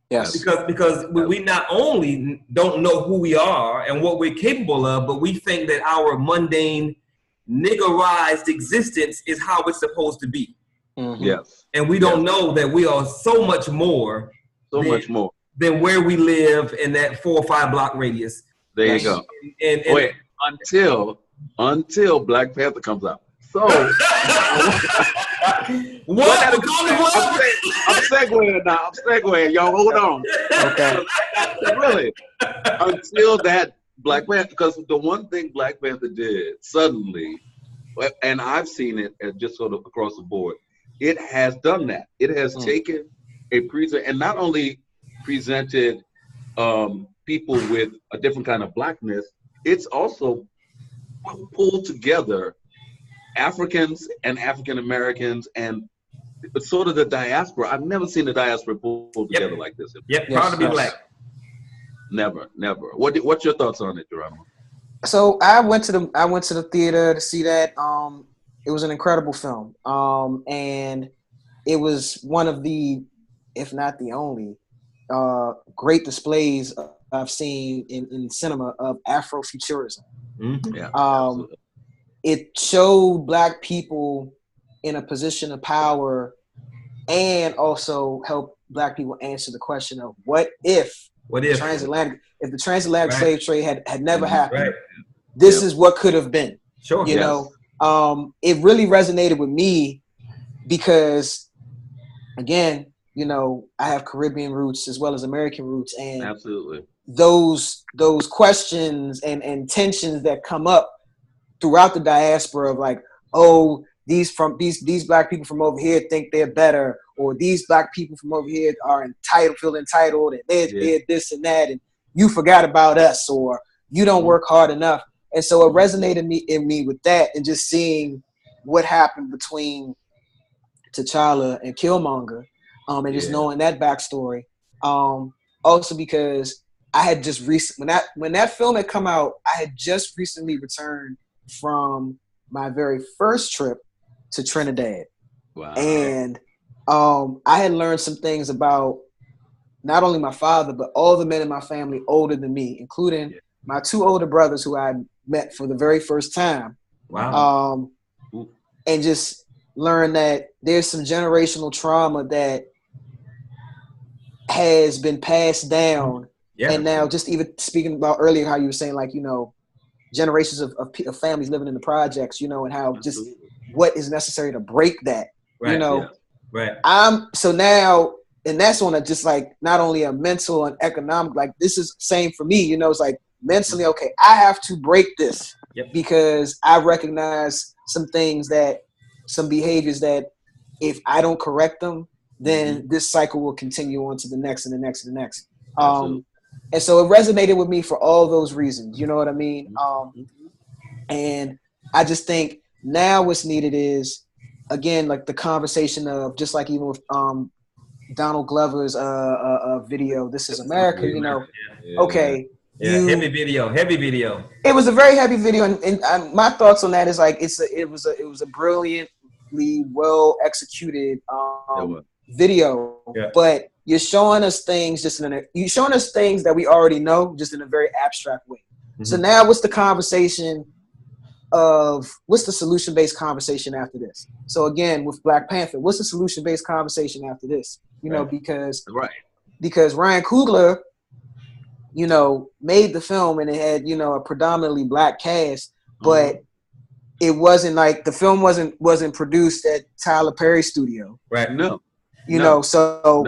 Yes. Because we not only don't know who we are and what we're capable of, but we think that our mundane, niggerized existence is how it's supposed to be. Yes. And we don't know that we are so much more. Than where we live in that 4 or 5 block radius. There you go. And wait, until Black Panther comes out. So what? I'm segueing now. I'm segueing. Y'all hold on. Okay. Really. Until that Black Panther, because the one thing Black Panther did suddenly, and I've seen it just sort of across the board, it has done that. It has taken a and not only presented people with a different kind of Blackness, it's also pulled together Africans and African Americans and sort of the diaspora. I've never seen the diaspora pulled together like this. Proud to be Black. Never. What's your thoughts on it, Geronimo? So I went to the theater to see that. It was an incredible film, and it was one of the, if not the only, great displays I've seen in cinema of Afrofuturism. It showed Black people in a position of power and also helped Black people answer the question of what if the transatlantic slave trade had never happened, this is what could have been. Sure. You know, it really resonated with me because, again, you know, I have Caribbean roots as well as American roots, and those questions and tensions that come up throughout the diaspora of like, oh, these Black people from over here think they're better, or these Black people from over here are feel entitled, and they're this and that, and you forgot about us, or you don't work hard enough. And so it resonated in me with that, and just seeing what happened between T'Challa and Killmonger, and just knowing that backstory. Also because I had just when that film had come out, I had just recently returned from my very first trip to Trinidad. Wow. And I had learned some things about not only my father, but all the men in my family older than me, including my 2 older brothers who I met for the very first time. Wow. And just learn that there's some generational trauma that has been passed down. Yeah. And now, just even speaking about earlier how you were saying, like, you know, generations of families living in the projects, you know, and how just what is necessary to break that, you know. So now, and that's on a just like not only a mental and economic, like this is same for me, you know, it's like mentally, okay, I have to break this because I recognize some behaviors that if I don't correct them, then this cycle will continue on to the next and the next and the next. And so it resonated with me for all those reasons, you know what I mean? And I just think now what's needed is, again, like the conversation of just like even with Donald Glover's video, This Is America, you know, okay. Heavy video. It was a very heavy video, and my thoughts on that is like it was a brilliantly well executed video, but you're showing us things that we already know, just in a very abstract way. So now, what's the conversation of what's the solution-based conversation after this? So again, with Black Panther, what's the solution-based conversation after this? You know, because Ryan Coogler, you know, made the film and it had, you know, a predominantly Black cast, but it wasn't like the film wasn't produced at Tyler Perry studio. Right. No. You know, so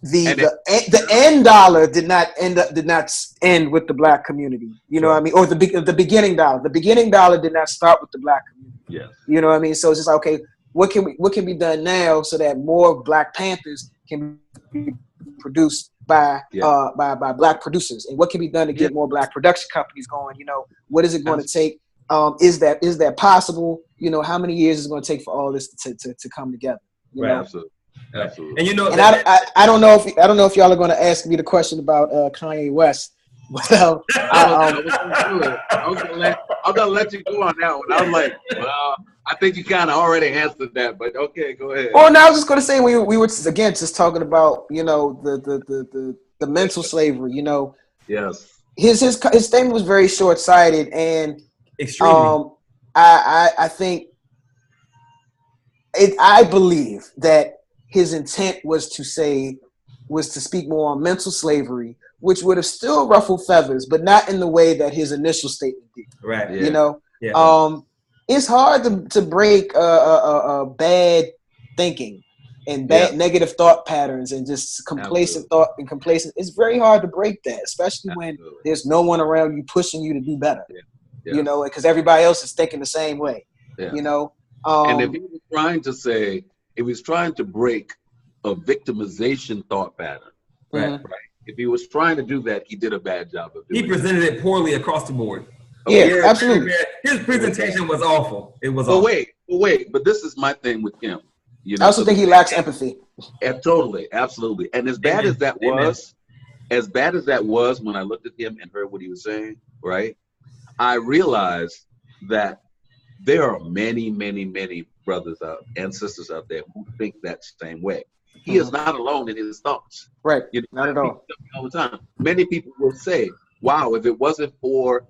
the end dollar did not end with the Black community. You know what I mean? Or the beginning dollar. The beginning dollar did not start with the Black community. Yes. You know what I mean? So it's just like, okay, what can be done now so that more Black Panthers can be produced by Black producers, and what can be done to get more Black production companies going? You know, what is it going to take? Is that possible? You know, how many years is it going to take for all this to come together? You know? Absolutely. And you know, and I don't know if y'all are going to ask me the question about Kanye West. Well, I was gonna let you go on that one. I was like, well, I think you kind of already answered that, but okay, go ahead. Well, no, I was just going to say we were again just talking about, you know, the mental slavery. You know, yes, his statement was very short-sighted, and extremely. I think I believe that his intent was to speak more on mental slavery, which would have still ruffled feathers, but not in the way that his initial statement did. Right. You know, it's hard to break bad thinking and bad negative thought patterns and just complacent thought and complacent. It's very hard to break that, especially when there's no one around you pushing you to do better. You know, because everybody else is thinking the same way. You know, and if he was trying to break a victimization thought pattern, right? If he was trying to do that, he did a bad job of doing it. He presented it poorly across the board. Absolutely. His presentation was awful. It was awful. Wait. But this is my thing with him. You know, I also think he lacks empathy. Totally, absolutely. And as bad as that was when I looked at him and heard what he was saying, right? I realized that there are many, many, many brothers and sisters out there who think that same way. He is not alone in his thoughts. Right. You know, not at all. All the time. Many people will say, wow, if it wasn't for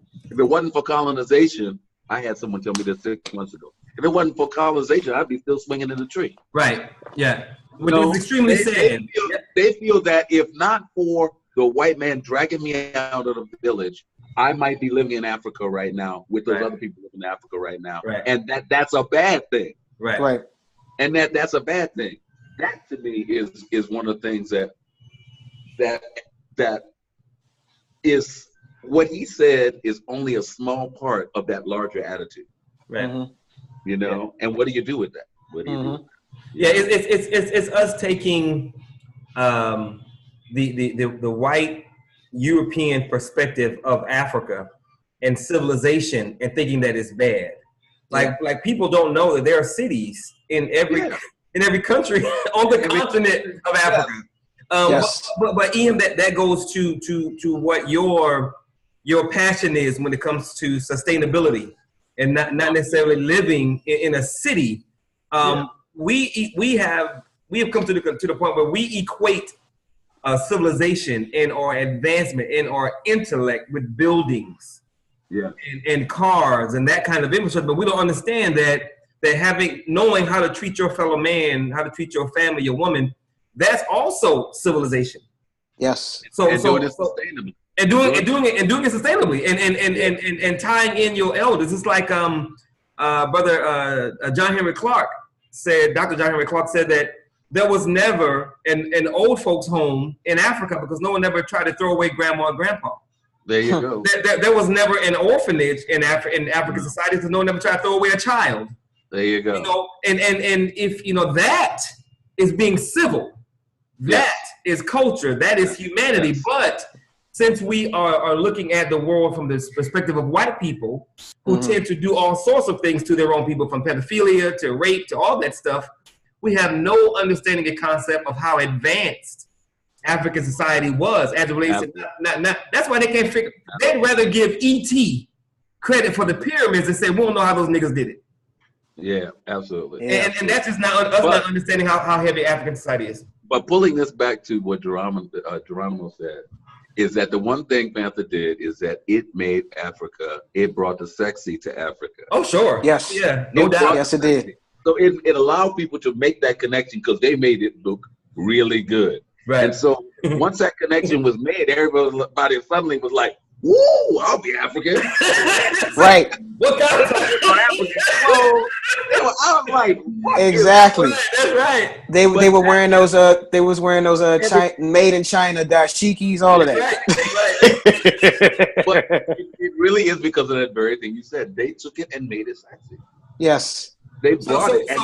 colonization, I had someone tell me this 6 months ago. If it wasn't for colonization, I'd be still swinging in the tree. Right. Yeah. Which was extremely sad. They feel that if not for the white man dragging me out of the village, I might be living in Africa right now with those other people living in Africa right now. Right. And that's a bad thing. Right. And that's a bad thing. That to me is one of the things that is what he said is only a small part of that larger attitude. Right. You know, and what do you do with that? What do you do with that? Yeah, it's us taking the white European perspective of Africa and civilization and thinking that it's bad. Like people don't know that there are cities in every country on the continent of Africa. But Ian, that goes to what your passion is when it comes to sustainability and not necessarily living in a city. We have come to the point where we equate civilization and our advancement in our intellect with buildings, and cars and that kind of infrastructure. But we don't understand that knowing how to treat your fellow man, how to treat your family, your woman, that's also civilization. Yes. And doing it sustainably. And doing it sustainably, and tying in your elders. It's like brother John Henry Clark said. Dr. John Henry Clark said that there was never an old folks home in Africa because no one ever tried to throw away grandma and grandpa. There you go. There was never an orphanage in African society because no one ever tried to throw away a child. There you go. You know, and if you know that is being civil, that is culture, that is humanity. But since we are looking at the world from the perspective of white people who tend to do all sorts of things to their own people, from pedophilia to rape to all that stuff, we have no understanding and concept of how advanced African society was as it relates to that's why they can't figure. They'd rather give E.T. credit for the pyramids and say we don't know how those niggas did it. Yeah, absolutely. And that's just not not understanding how heavy African society is. But pulling this back to what Geronimo said, is that the one thing Panther did is that it made Africa, it brought the sexy to Africa. Oh, sure. Yes. Yeah, no doubt. Yes, it did. So it allowed people to make that connection because they made it look really good. Right. And so once that connection was made, everybody suddenly was like, "Woo, I'll be African." Right. What kind of African? So I was like, what exactly. That's right. They were wearing those they was wearing those made in China dashikis, all of that. Right. But it really is because of that very thing you said. They took it and made it sexy. Yes. They brought it and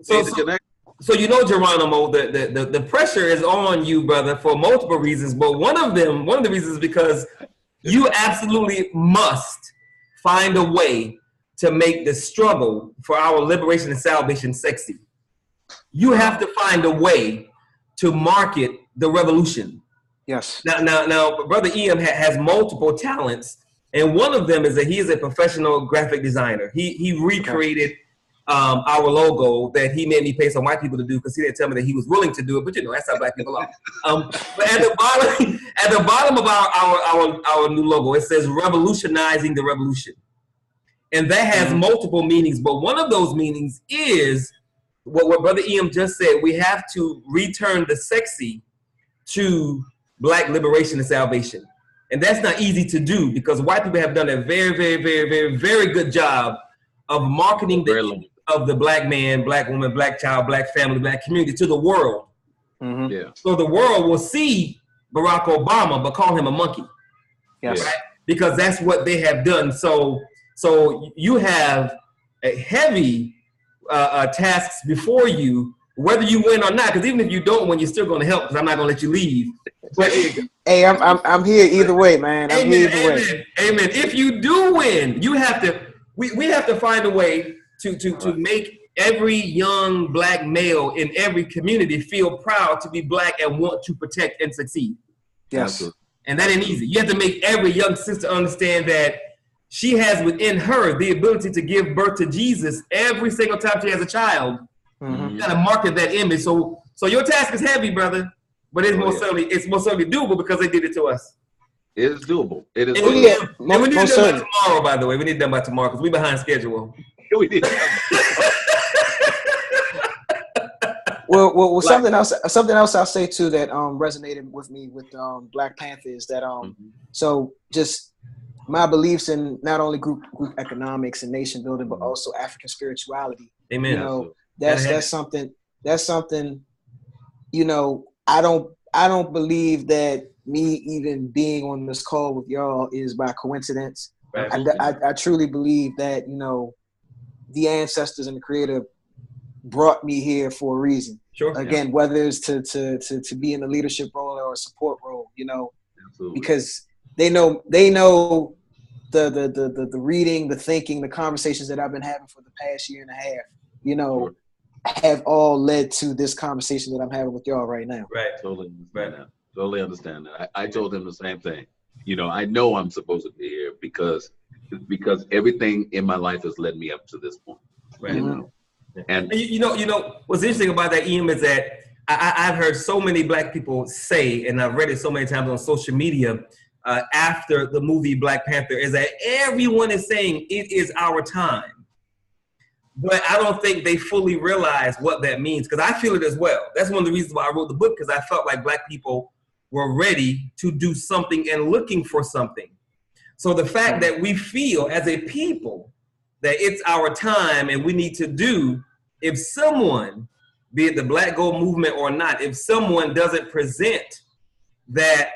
made the connection. So you know, Geronimo, the pressure is on you, brother, for multiple reasons. But one of the reasons is because you absolutely must find a way to make the struggle for our liberation and salvation sexy. You have to find a way to market the revolution. Yes. Now, Brother Ian has multiple talents, and one of them is that he is a professional graphic designer. He recreated our logo that he made me pay some white people to do because he didn't tell me that he was willing to do it. But you know, that's how black people are. But at the bottom of our new logo, it says "Revolutionizing the Revolution," and that has multiple meanings. But one of those meanings is what Brother Ian just said. We have to return the sexy to black liberation and salvation, and that's not easy to do because white people have done a very, very, very, very, very good job of marketing of the black man, black woman, black child, black family, black community to the world. Mm-hmm. Yeah. So the world will see Barack Obama, but call him a monkey. Yes. Right? Because that's what they have done. So you have a heavy tasks before you, whether you win or not. Because even if you don't win, you're still going to help. Because I'm not going to let you leave. But, hey, I'm here either way, man. I'm here either way. Amen. If you do win, you have to. We have to find a way to make every young black male in every community feel proud to be black and want to protect and succeed. Yes. And that ain't easy. You have to make every young sister understand that she has within her the ability to give birth to Jesus every single time she has a child. Mm-hmm. You gotta market that image. So your task is heavy, brother, but it's most certainly doable because they did it to us. It is doable. It is. And we need to do it tomorrow, by the way. We need them by tomorrow because we're behind schedule. We did. Well, something else I'll say too that resonated with me with Black Panther is that so just my beliefs in not only group economics and nation building but also African spirituality. Amen. You know, that's something you know, I don't believe that me even being on this call with y'all is by coincidence. Right. I truly believe that, you know, the ancestors and the creator brought me here for a reason. Sure. Again, whether it's to be in a leadership role or a support role, you know, Absolutely. because they know the reading, the thinking, the conversations that I've been having for the past year and a half, you know, have all led to this conversation that I'm having with y'all right now. Right. Totally understand that. I told him the same thing. You know, I know I'm supposed to be here because everything in my life has led me up to this point. Right. You know? And you know what's interesting about that, Ian, is that I've heard so many black people say, and I've read it so many times on social media after the movie Black Panther, is that everyone is saying it is our time. But I don't think they fully realize what that means, because I feel it as well. That's one of the reasons why I wrote the book, because I felt like black people were ready to do something and looking for something. So the fact that we feel as a people that it's our time and we need to do, if someone, be it the Black Gold movement or not, if someone doesn't present that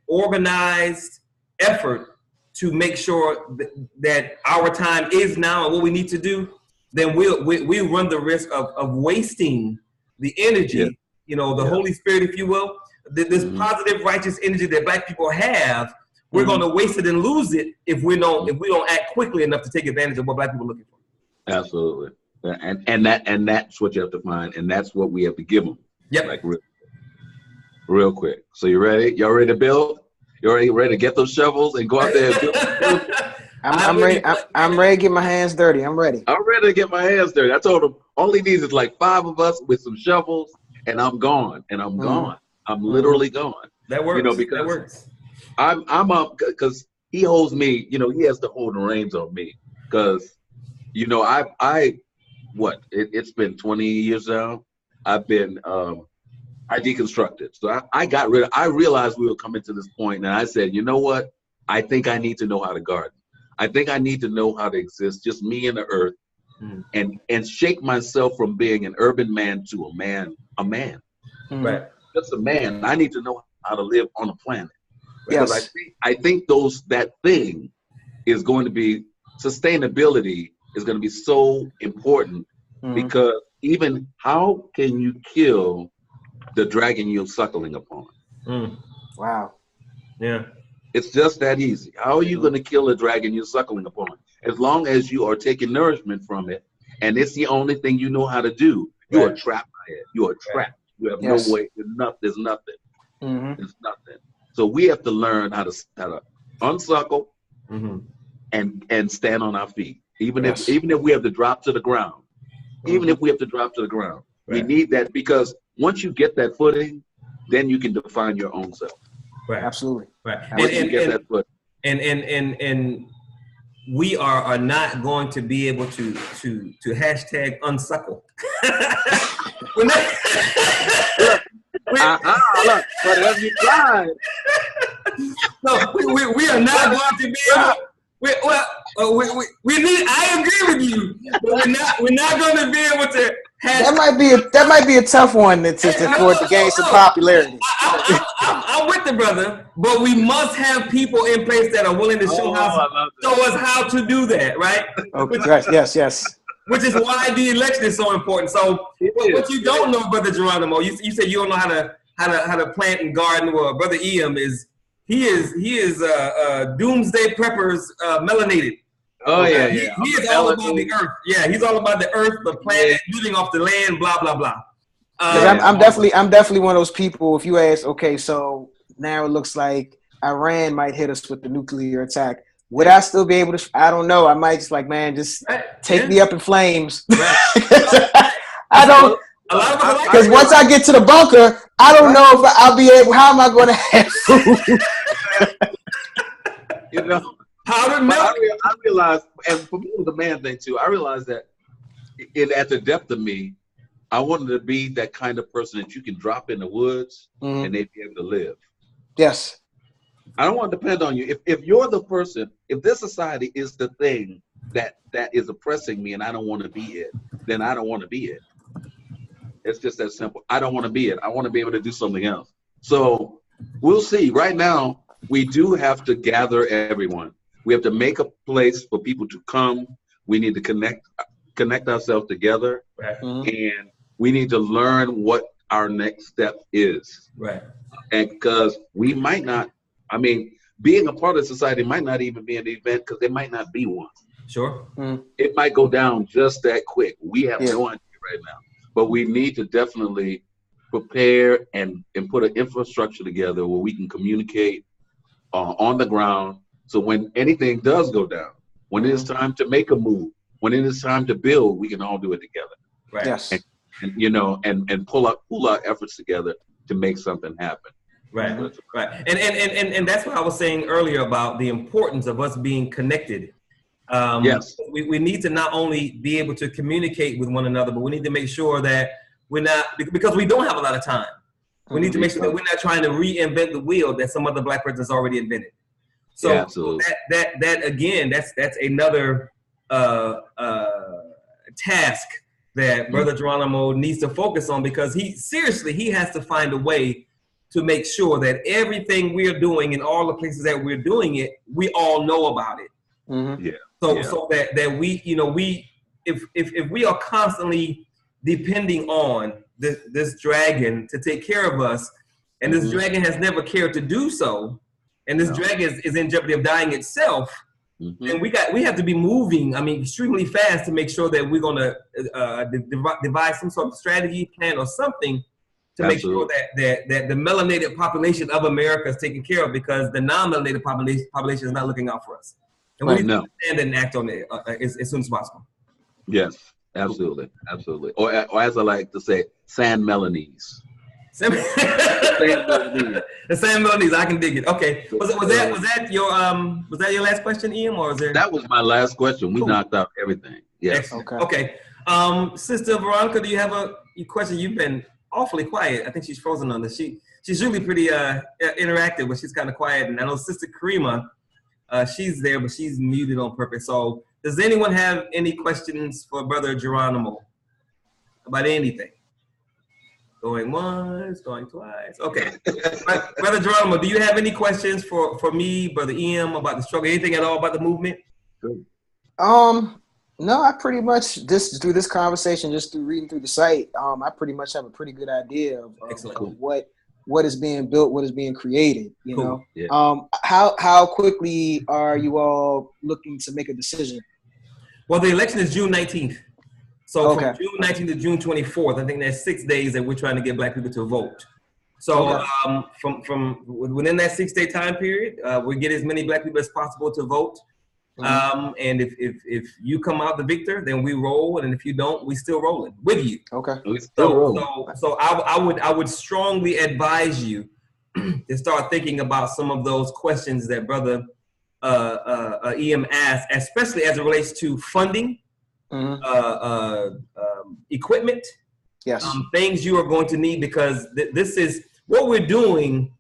organized effort to make sure that our time is now and what we need to do, then we'll run the risk of wasting the energy, you know, the Holy Spirit, if you will, this positive, righteous energy that black people have. We're going to waste it and lose it if we don't act quickly enough to take advantage of what black people are looking for. Absolutely, and that's what you have to find, and that's what we have to give them. Yep. Like real quick. So you ready? Y'all ready to build? You ready to get those shovels and go out there and build? I'm ready. I'm ready to get my hands dirty. I'm ready. I'm ready to get my hands dirty. I told them all he needs is like 5 of us with some shovels, and I'm gone. And I'm gone. I'm literally gone. That works. You know, because that works. I'm up because he holds me. You know, he has to hold the reins on me because, you know, it's been 20 years now. I've been I deconstructed. So I realized we were coming to this point, and I said, you know what? I think I need to know how to garden. I think I need to know how to exist, just me and the earth, and shake myself from being an urban man to a man. Right. Just a man. I need to know how to live on a planet. Yes. Because I think that thing is going to be, sustainability is going to be so important, because even how can you kill the dragon you're suckling upon? Wow. Yeah. It's just that easy. How are you going to kill a dragon you're suckling upon? As long as you are taking nourishment from it, and it's the only thing you know how to do, you are trapped by it. You are trapped. You have no way. There's nothing. There's nothing. So we have to learn how to unsuckle and stand on our feet. Even if we have to drop to the ground. Even if we have to drop to the ground. We need that, because once you get that footing, then you can define your own self. Right. Absolutely. Right. Once you get that footing. And we are not going to be able to hashtag unsuckle. Look, but as you tried. No, we are not going to be able. We need. I agree with you, but we're not going to be able to. That might be a tough one for it to gain some popularity. I'm with the brother, but we must have people in place that are willing to show us how to do that, right? Okay. Yes. Which is why the election is so important. So what you don't know, Brother Geronimo, you said you don't know how to plant and garden. Well, Brother Iam is doomsday preppers melanated. Oh yeah. He is all about the earth. Yeah, he's all about the earth, the planet, living off the land, blah blah blah. I'm definitely one of those people. If you ask, okay, so now it looks like Iran might hit us with the nuclear attack. Would I still be able to? I don't know. I might just take me up in flames. Right. I don't. Because once I get to the bunker, I don't know if I'll be able. How am I going to have food? You know. I realized, and for me it was a man thing too. I realized that at the depth of me, I wanted to be that kind of person that you can drop in the woods and they'd be able to live. Yes. I don't want to depend on you. If you're the person, if this society is the thing that is oppressing me and I don't want to be it, then I don't want to be it. It's just that simple. I don't want to be it. I want to be able to do something else. So we'll see. Right now, we do have to gather everyone. We have to make a place for people to come. We need to connect ourselves together, and we need to learn what our next step is. Right. And because we might not, being a part of society might not even be an event, because there might not be one. Sure. It might go down just that quick. We have no idea right now. But we need to definitely prepare and put an infrastructure together where we can communicate on the ground. So when anything does go down, when it is time to make a move, when it is time to build, we can all do it together. Right. Yes. And pull our efforts together to make something happen. Right. Right. And that's what I was saying earlier about the importance of us being connected. Yes. We need to not only be able to communicate with one another, but we need to make sure that we're not, because we don't have a lot of time. We need to make sure that we're not trying to reinvent the wheel that some other Black person has already invented. So that again, that's another task that Brother Geronimo needs to focus on, because he has to find a way to make sure that everything we're doing in all the places that we're doing it, we all know about it. So that we, if we are constantly depending on this dragon to take care of us, and this dragon has never cared to do so, and this dragon is in jeopardy of dying itself, then we have to be moving, extremely fast to make sure that we're going to devise some sort of strategy, plan, or something to make sure that the melanated population of America is taken care of, because the non-melanated population is not looking out for us. And we need to stand and act on it as soon as possible. Yes, absolutely. Or as I like to say, San Melanese. The same little needs. I can dig it. Okay. Was that your last question, Ian, or was there? That was my last question. We knocked out everything. Yes. Okay. Sister Veronica, do you have a question? You've been awfully quiet. I think she's frozen on this. She's really pretty interactive, but she's kind of quiet. And I know Sister Karima, she's there, but she's muted on purpose. So does anyone have any questions for Brother Geronimo about anything? Going once, going twice. Okay. Brother Geronimo, do you have any questions for me, Brother Ian, about the struggle? Anything at all about the movement? No, I pretty much just through this conversation, just through reading through the site, I pretty much have a pretty good idea of what is being built, what is being created. You know, yeah. How quickly are you all looking to make a decision? Well, the election is June 19th. So from June 19th to June 24th, I think there's 6 days that we're trying to get Black people to vote. So from within that 6-day time period, we get as many Black people as possible to vote. And if you come out the victor, then we roll, and if you don't, we still rolling with you. Okay. So I would strongly advise you to start thinking about some of those questions that Brother Ian asked, especially as it relates to funding, equipment, things you are going to need, because this is what we're doing.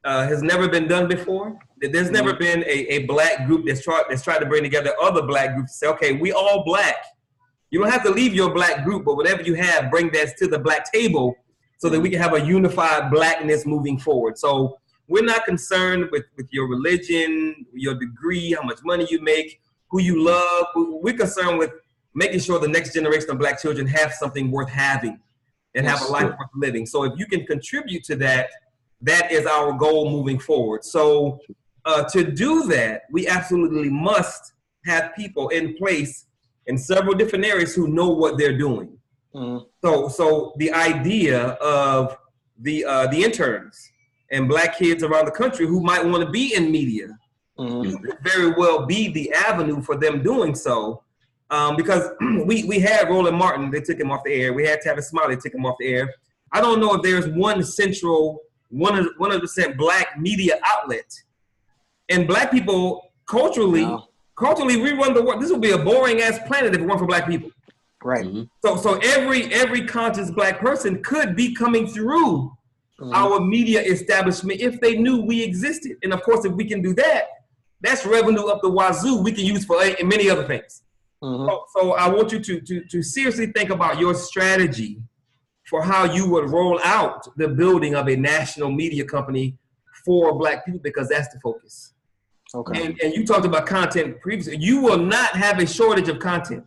Has never been done before. There's never been a Black group that's tried to bring together other Black groups to say, okay, we all Black. You don't have to leave your Black group, but whatever you have, bring that to the Black table so that we can have a unified Blackness moving forward. So we're not concerned with your religion, your degree, how much money you make, who you love. We're concerned with making sure the next generation of Black children have something worth having and have a life worth living. So if you can contribute to that, that is our goal moving forward. So to do that, we absolutely must have people in place in several different areas who know what they're doing. So the idea of the interns and Black kids around the country who might want to be in media could very well be the avenue for them doing so. Because we had Roland Martin, they took him off the air. We had Tavis Smiley, took him off the air. I don't know if there's one central 100% Black media outlet. And Black people, culturally, we run the world. This would be a boring ass planet if it weren't for Black people. Right. So every conscious Black person could be coming through our media establishment if they knew we existed. And of course, if we can do that, that's revenue up the wazoo we can use for many other things. So I want you to seriously think about your strategy for how you would roll out the building of a national media company for Black people, because that's the focus. Okay. And you talked about content previously. You will not have a shortage of content.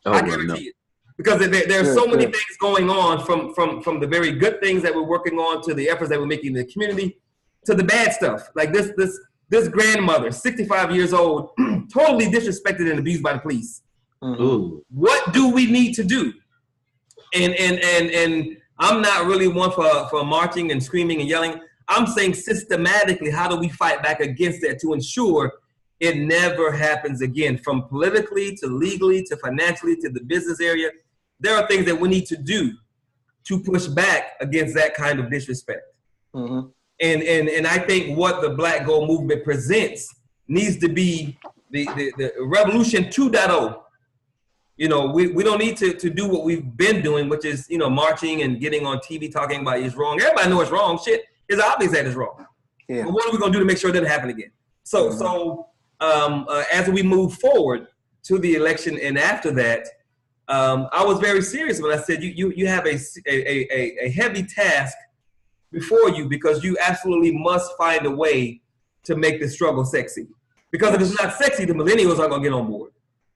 I guarantee it. Because there are so many things going on, from the very good things that we're working on to the efforts that we're making in the community to the bad stuff. Like this grandmother, 65 years old, totally disrespected and abused by the police. What do we need to do? And I'm not really one for marching and screaming and yelling. I'm saying systematically, how do we fight back against that to ensure it never happens again? From politically to legally to financially to the business area, there are things that we need to do to push back against that kind of disrespect. And I think what the Black Gold movement presents needs to be the revolution 2.0. You know, we don't need to do what we've been doing, which is, you know, marching and getting on TV talking about it's wrong. Everybody knows it's wrong. Shit, it's obvious that it's wrong. But what are we going to do to make sure it doesn't happen again? So as we move forward to the election and after that, I was very serious when I said you have a heavy task before you, because you absolutely must find a way to make the struggle sexy. Because if it's not sexy, the millennials aren't going to get on board.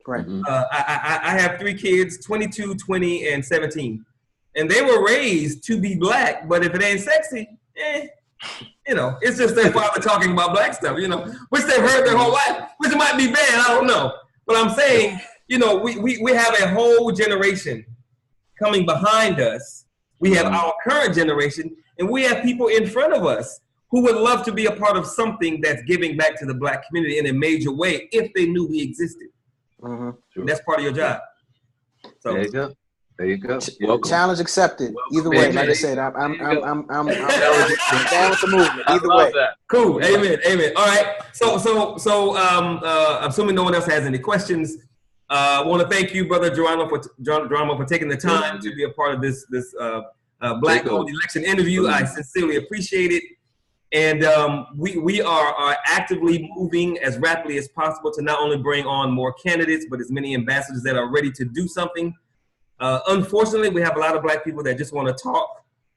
Right. I have 3 kids, 22, 20, and 17. And they were raised to be Black, but if it ain't sexy, you know, it's just their father talking about Black stuff, you know, which they've heard their whole life, which might be bad, I don't know. But I'm saying, you know, we have a whole generation coming behind us. We have our current generation, and we have people in front of us who would love to be a part of something that's giving back to the Black community in a major way if they knew we existed. That's part of your job. So there you go. There you go. Welcome. Challenge accepted. Either way, like I said, I'm down with the movement. Either way. That. Cool. Amen. Amen. All right. So assuming no one else has any questions, I want to thank you, Brother Geronimo, for taking the time to be a part of this Black Gold election interview. I sincerely appreciate it. And we are actively moving as rapidly as possible to not only bring on more candidates, but as many ambassadors that are ready to do something. Unfortunately, we have a lot of Black people that just want to talk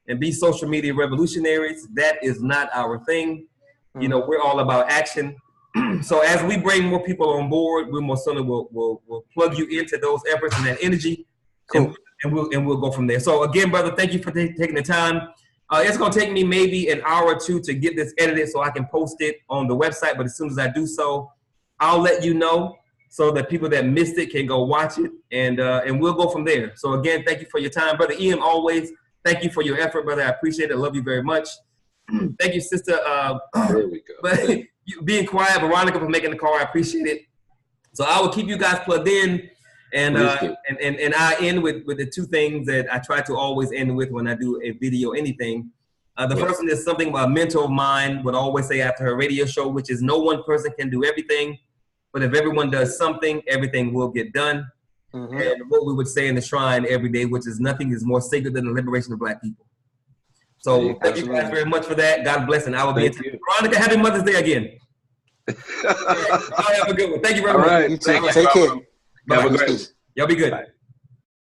and be social media revolutionaries. That is not our thing. You know, we're all about action. So as we bring more people on board, we most certainly will plug you into those efforts and that energy. Cool. And we'll go from there. So again, brother, thank you for taking the time. It's going to take me maybe an hour or two to get this edited so I can post it on the website. But as soon as I do so, I'll let you know so that people that missed it can go watch it. And we'll go from there. So again, thank you for your time. Brother Ian, always, thank you for your effort, brother. I appreciate it. I love you very much. Thank you, sister. There we go. But you being quiet, Veronica, for making the call. I appreciate it. So I will keep you guys plugged in. And I end with the two things that I try to always end with when I do a video, anything. The first one is something a mentor of mine would always say after her radio show, which is no one person can do everything, but if everyone does something, everything will get done. And what we would say in the shrine every day, which is nothing is more sacred than the liberation of Black people. So thank you guys very much for that. God bless, and I will be in touch. Veronica, happy Mother's Day again. All right, have a good one. Thank you very much. All right. You take care. Have a great one. Y'all be good. Bye.